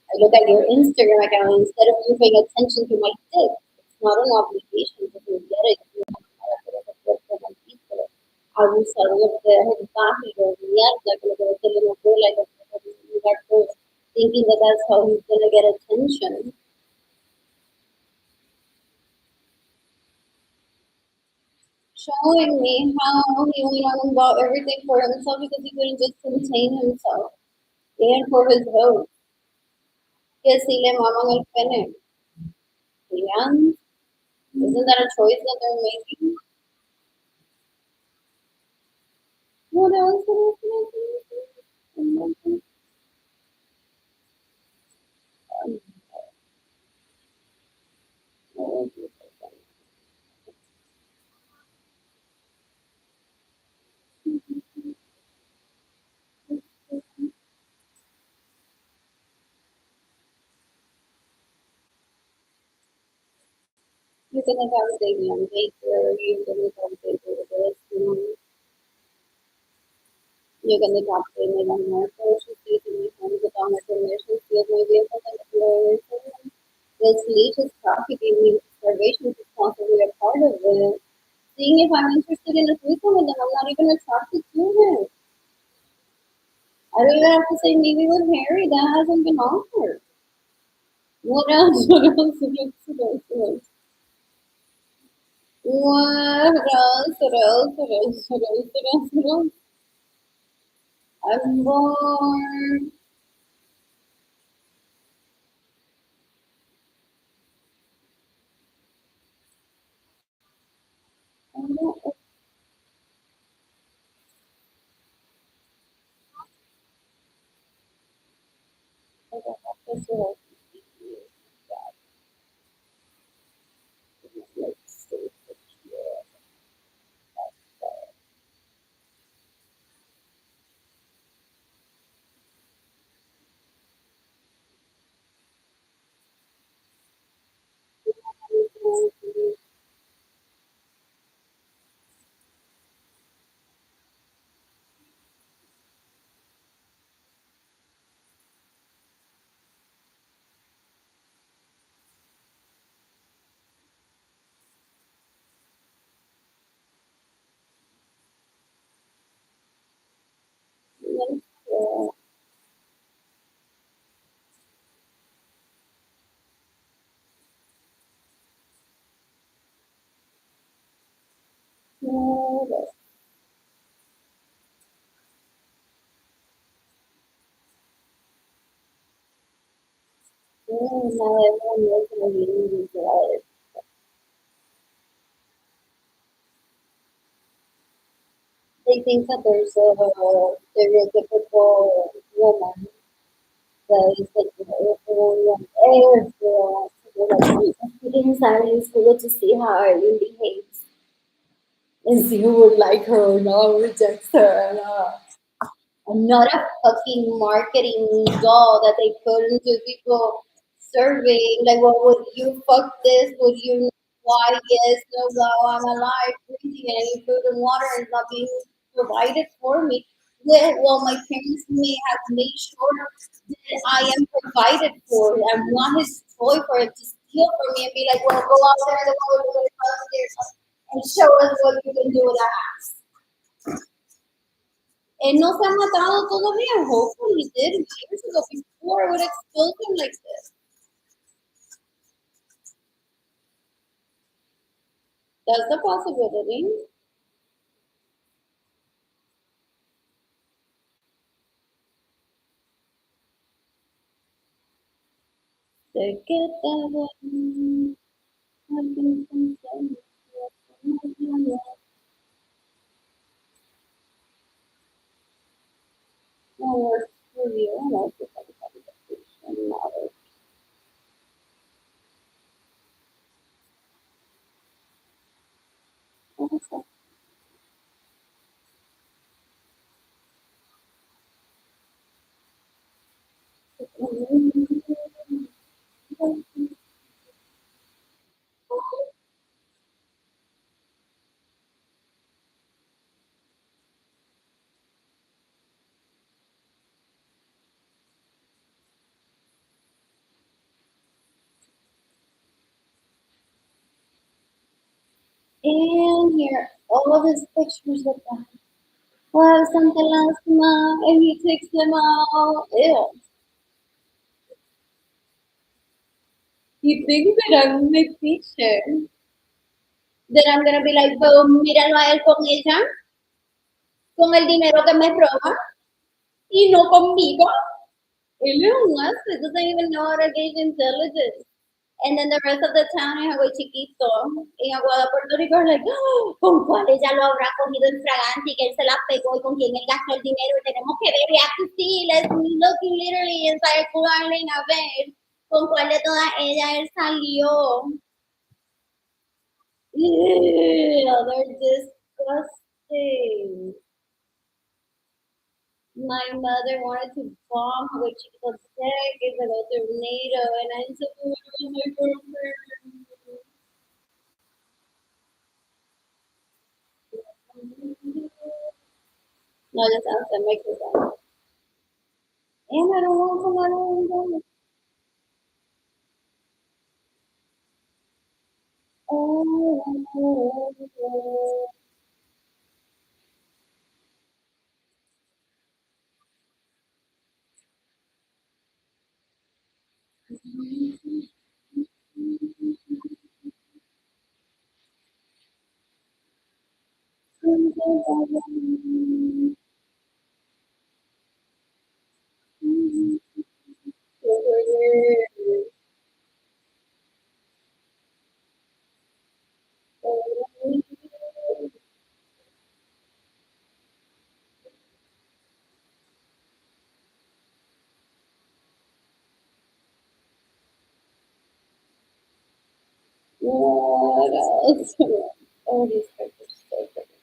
A: I look at your Instagram account instead of you paying attention to my tip. It's not an obligation to you get it. You know, I will salir de página mierda que lo que te lo like thinking that that's how he's gonna get attention. Showing me how he went on about everything for himself because he couldn't just contain himself and for his host. Que si le maman el pene. Yeah. Isn't that a choice that they're making? What else? You can have a baby on daycare, you can have a baby with this, you can have a baby on more social, she's taking me home with all my permission, she has my vehicle and the this leash is trafficking me, starvation is possibly a part of it. Seeing if I'm interested in a threesome with them, I'm not even attracted to him. I don't even have to say maybe with Harry, that hasn't been offered. What else? What else? What else? What else? What else? What else? What else? What else? What else? What else? What else? I'm bored. I'm not now everyone knows my meaning is they think that there's a stereotypical woman that is like everyone sitting in silence for to see how Eileen behaves and see who would like her or not, rejects her or not. I'm not a fucking marketing doll that they put into people surveying like, well, would you fuck this? Would you? Why? Yes, no, blah. I'm alive, breathing, and I need food and water is not being provided for me. Well, my parents may have made sure that I am provided for. I'm not his toy for him to steal from me and be like, well, go out there in the world and show us what you can do with that ass. Él no se ha matado todavía. Hopefully he did years ago before I would expose him like this. That's the possibility. They get that one. I've been concerned. No works for you. I like it. And here, all of his pictures of that. Wow, Santa Lastima, and he takes them out. Ew. He thinks that I'm my teacher. Then I'm gonna be like, boom, míralo a él con ella, con el dinero que me roba, y no conmigo. Él es un asco, doesn't even know how to gauge intelligence. And then the rest of the town en Hawái Chiquito, en Aguada, Puerto Rico, are like, oh, ¿con cuál ella lo habrá cogido en fragante y que él se la pegó y con quién él gastó el dinero? Y tenemos que ver, we have to see, let's look literally inside Arlene a ver con cuál de todas ellas él salió. Ew, they're disgusting. My mother wanted to bomb Hawái Chiquito Tech if it was a tornado, and I said, oh my girlfriend. No, just outside my microphone. And I don't want to let Oh, what else? Oh, these guys are so pretty.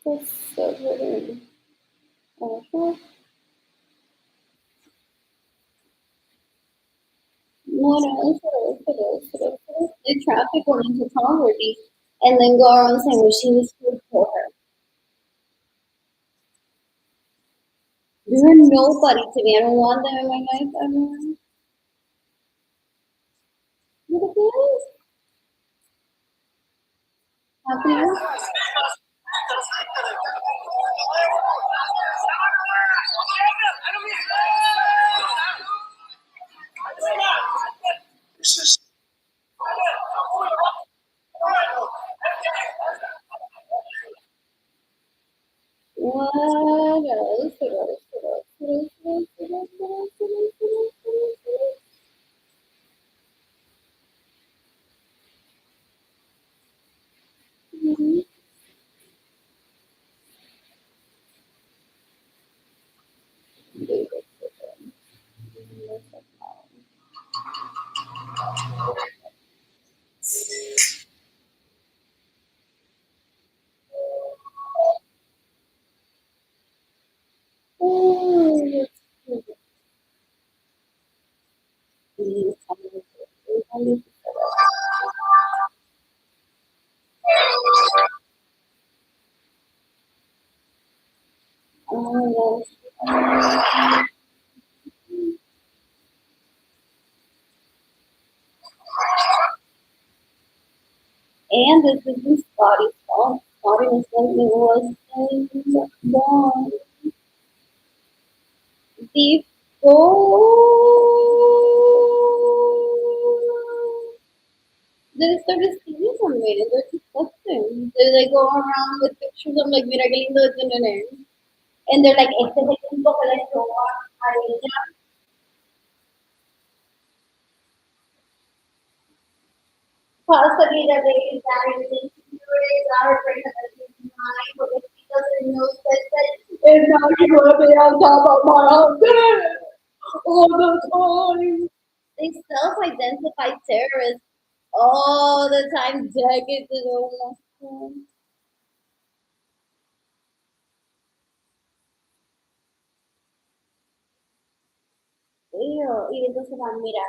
A: That's so pretty. Uh-huh. What else? The traffic going into poverty and then go around saying, well, she was good for her. They're nobody to me. I don't want them in my life ever. Look at this. Happy? What else? And this isn't Scotty's fault. Scotty was like, it was born before they started seeing from me. They're disgusting. They go around with pictures of like, mira qué lindo es el nene. And they're like, este es el tipo que les robó a ella. Possibly that they is that everything is our friend mind, but if he doesn't know that and now you're gonna be on top of my head all the time. They self-identify terrorists all the time, decades ago. Y entonces van, mira,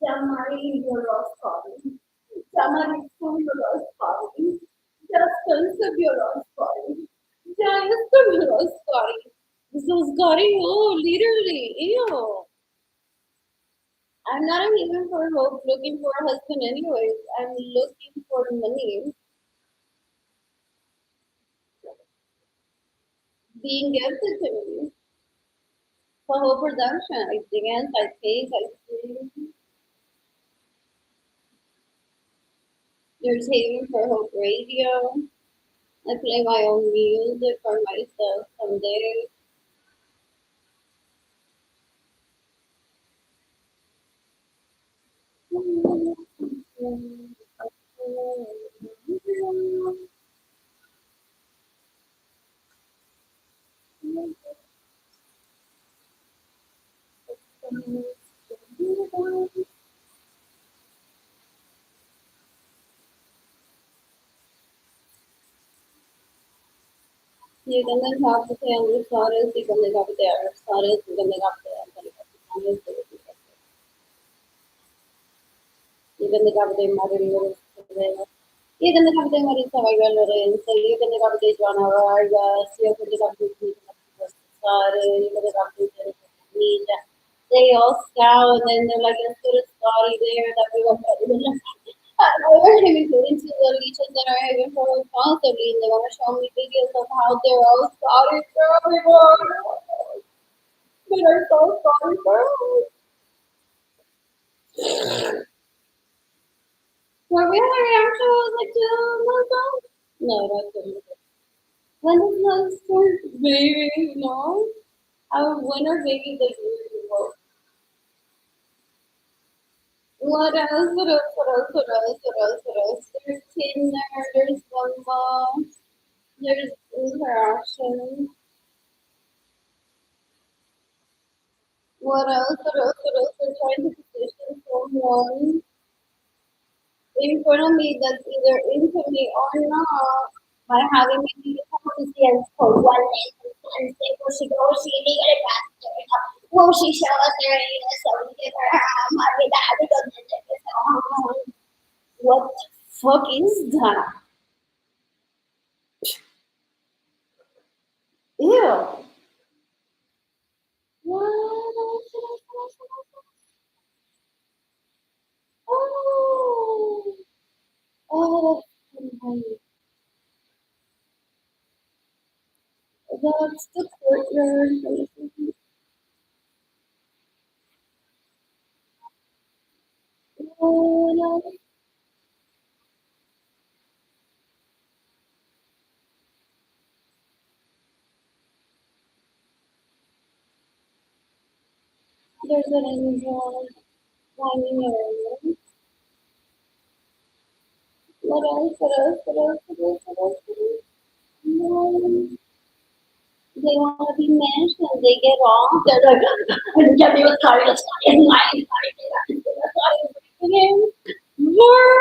A: Jamari your lost calling. Jamari your lost calling. Just your lost calling. Just your lost calling. So Scotty, oh, literally, ew. I'm not even for hope looking for a husband anyways. I'm looking for money being gifted to me. For whole production. I dance, I paint, I sing. There's Haven for Hope Radio. I play my own music for myself someday. Siganda kapite Amritsar, Siganda kapite Amritsar, Siganda kapite Amritsar, Siganda kapite Mario, Siganda kapite Marisa Vaigal Lorenzo, Siganda kapite Joana Vargas, Siganda kapite Sare, Siganda kapite Nita. They all scout and then they're like, let's put a story there that we were we're having students who are teachers that are having for constantly and they want to show me videos of how they're all sorry for everyone. They are so sorry for were we having reaction was like 2 months old? No, that's 2 months old. When is the first baby? No. Our winter baby the year before. What else? What else? What else? What else? What else? What else? There's Tinder, there's Bumble, there's interaction. What else? What else? What else? They're trying to position someone in front of me that's either into me or not by having me be the confidence for 1 day and say, will she legally pastor? Will she show us her anus so we give her her money that because what the fuck is that? Ew. What? Oh. Oh, that's the courtyard. Oh, no. There's an angel climbing area. What else? What else? What else? What else? What else? What else? No. They want to be mentioned. They get off. They're like, yeah, they were sorry. Sorry. Sorry. Sorry. Sorry. For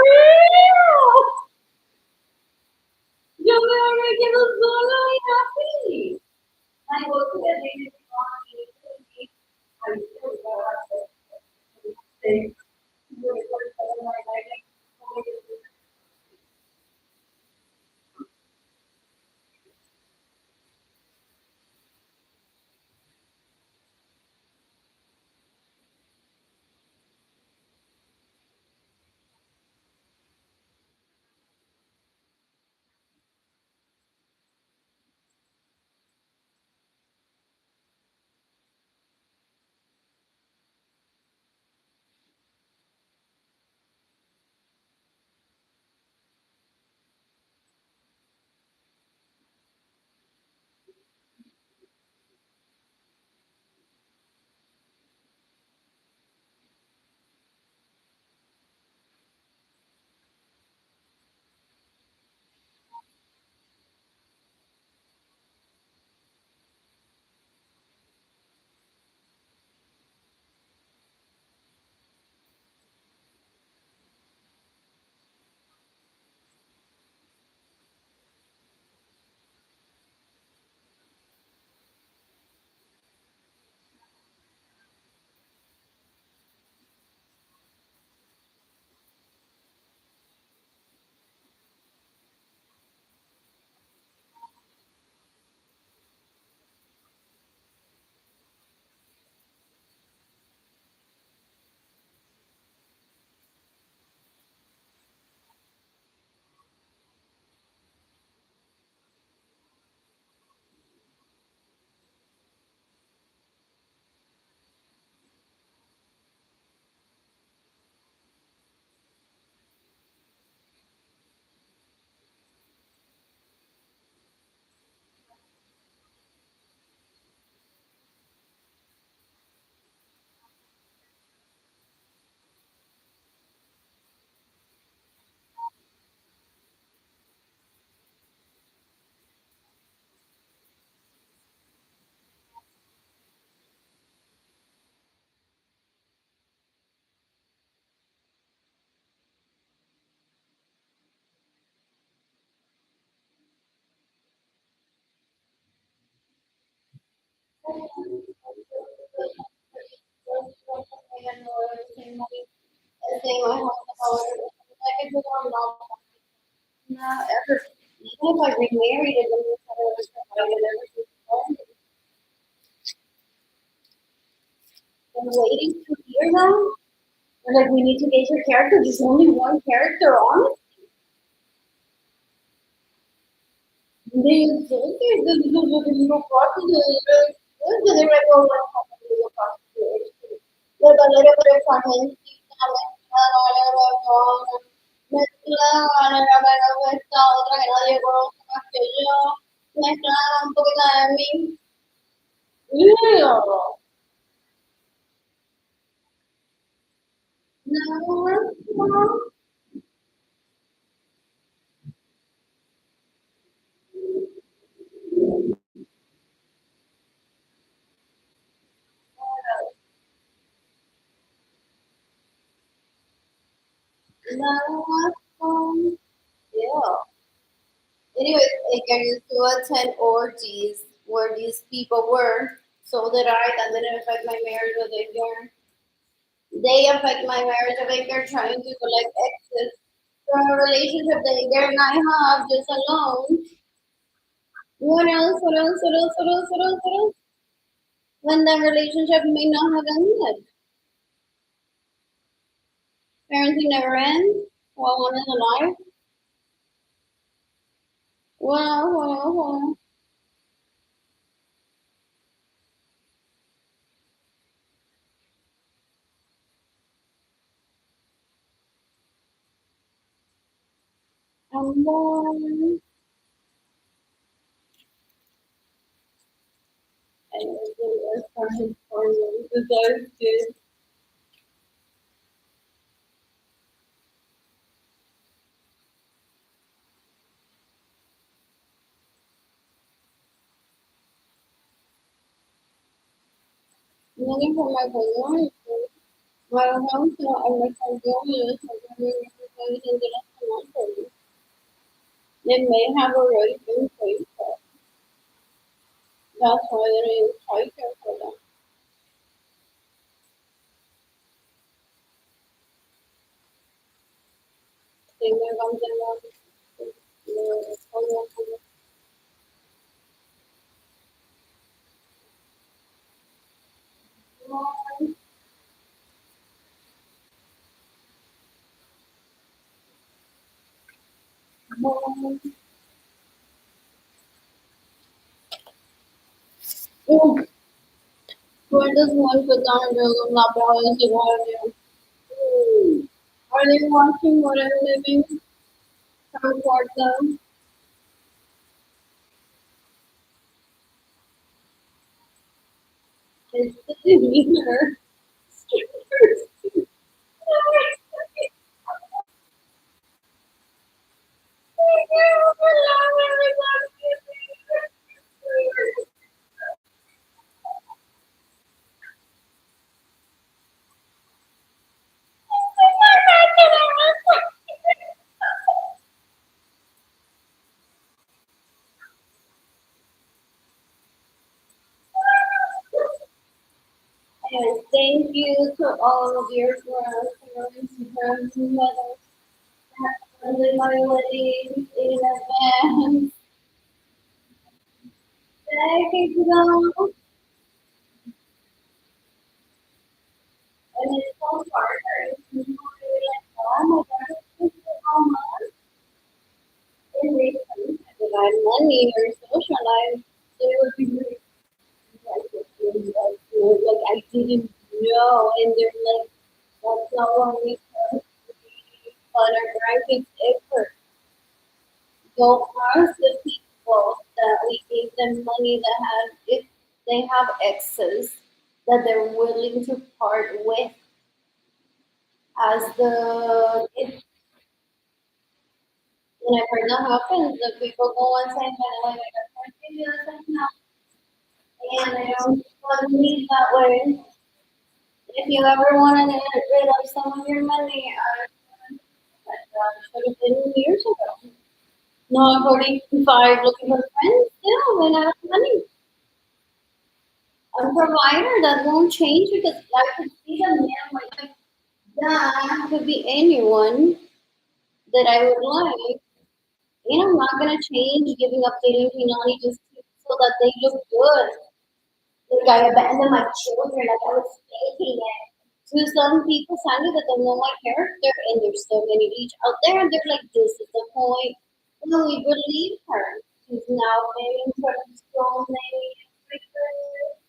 A: real. Yo me quedo sola y happy. I go to the lady I still say my husband always like I told him not ever. Even if I remarried and then I was never I'm waiting to hear them. They're like, we need to get your character. There's only one character on it. They told me this is a little prostitute. They're like, oh, let's talk about the prostitute. There's a little bit of content. Mezcla, esta otra que nadie conoce más que yo. Mezcla un poquito de mí. Yeah. No. No. Yeah. Anyways, like I used to attend orgies where these people were. So did I. That didn't affect my marriage with Edgar. They affect my marriage with Edgar trying to collect exes from a relationship that Edgar and I have just alone. What else? What else? What else? What else? What else? What else? When the relationship may not have ended. Parenting never ends while one is alive. Well. And then I was trying for you because I did. Looking for my priority. My house, I like my goals, they may have already been paid for. That's why they didn't try for them. Think they're going to Oh, where does one put down a girl not balance the water? Are they watching what I'm living? Report them. It's the demeanor. And thank you to all of your grandparents and mothers and my wedding in advance. Thank you to and it's so hard. It's like, oh my God, it's so much. In return, if I had money or social life, they would be really like I didn't know, and they're like, that's not what we can but our grandkids ever. Go ask the people that we gave them money that have if they have excess that they're willing to part with as the if whenever that happens, the people go and say, "By the way, I got $20 now," and I don't want to leave that way. If you ever want to get rid of some of your money, should have been years ago. No, I'm 45 looking for friends still when I have money. A provider that won't change because I could see the man like That could be anyone that I would like. And I'm not gonna change giving up dating Pinani just so that they look good. Like I abandoned my children, like I was faking it. To some people, Sandy, that don't know my character, and there's so many reach out there, and they're like, this is the point. No, we believe her. She's now paying for so many freakers,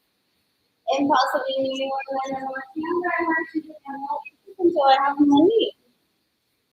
A: and possibly New York and North Carolina. She's like, I'm not interested until I have money.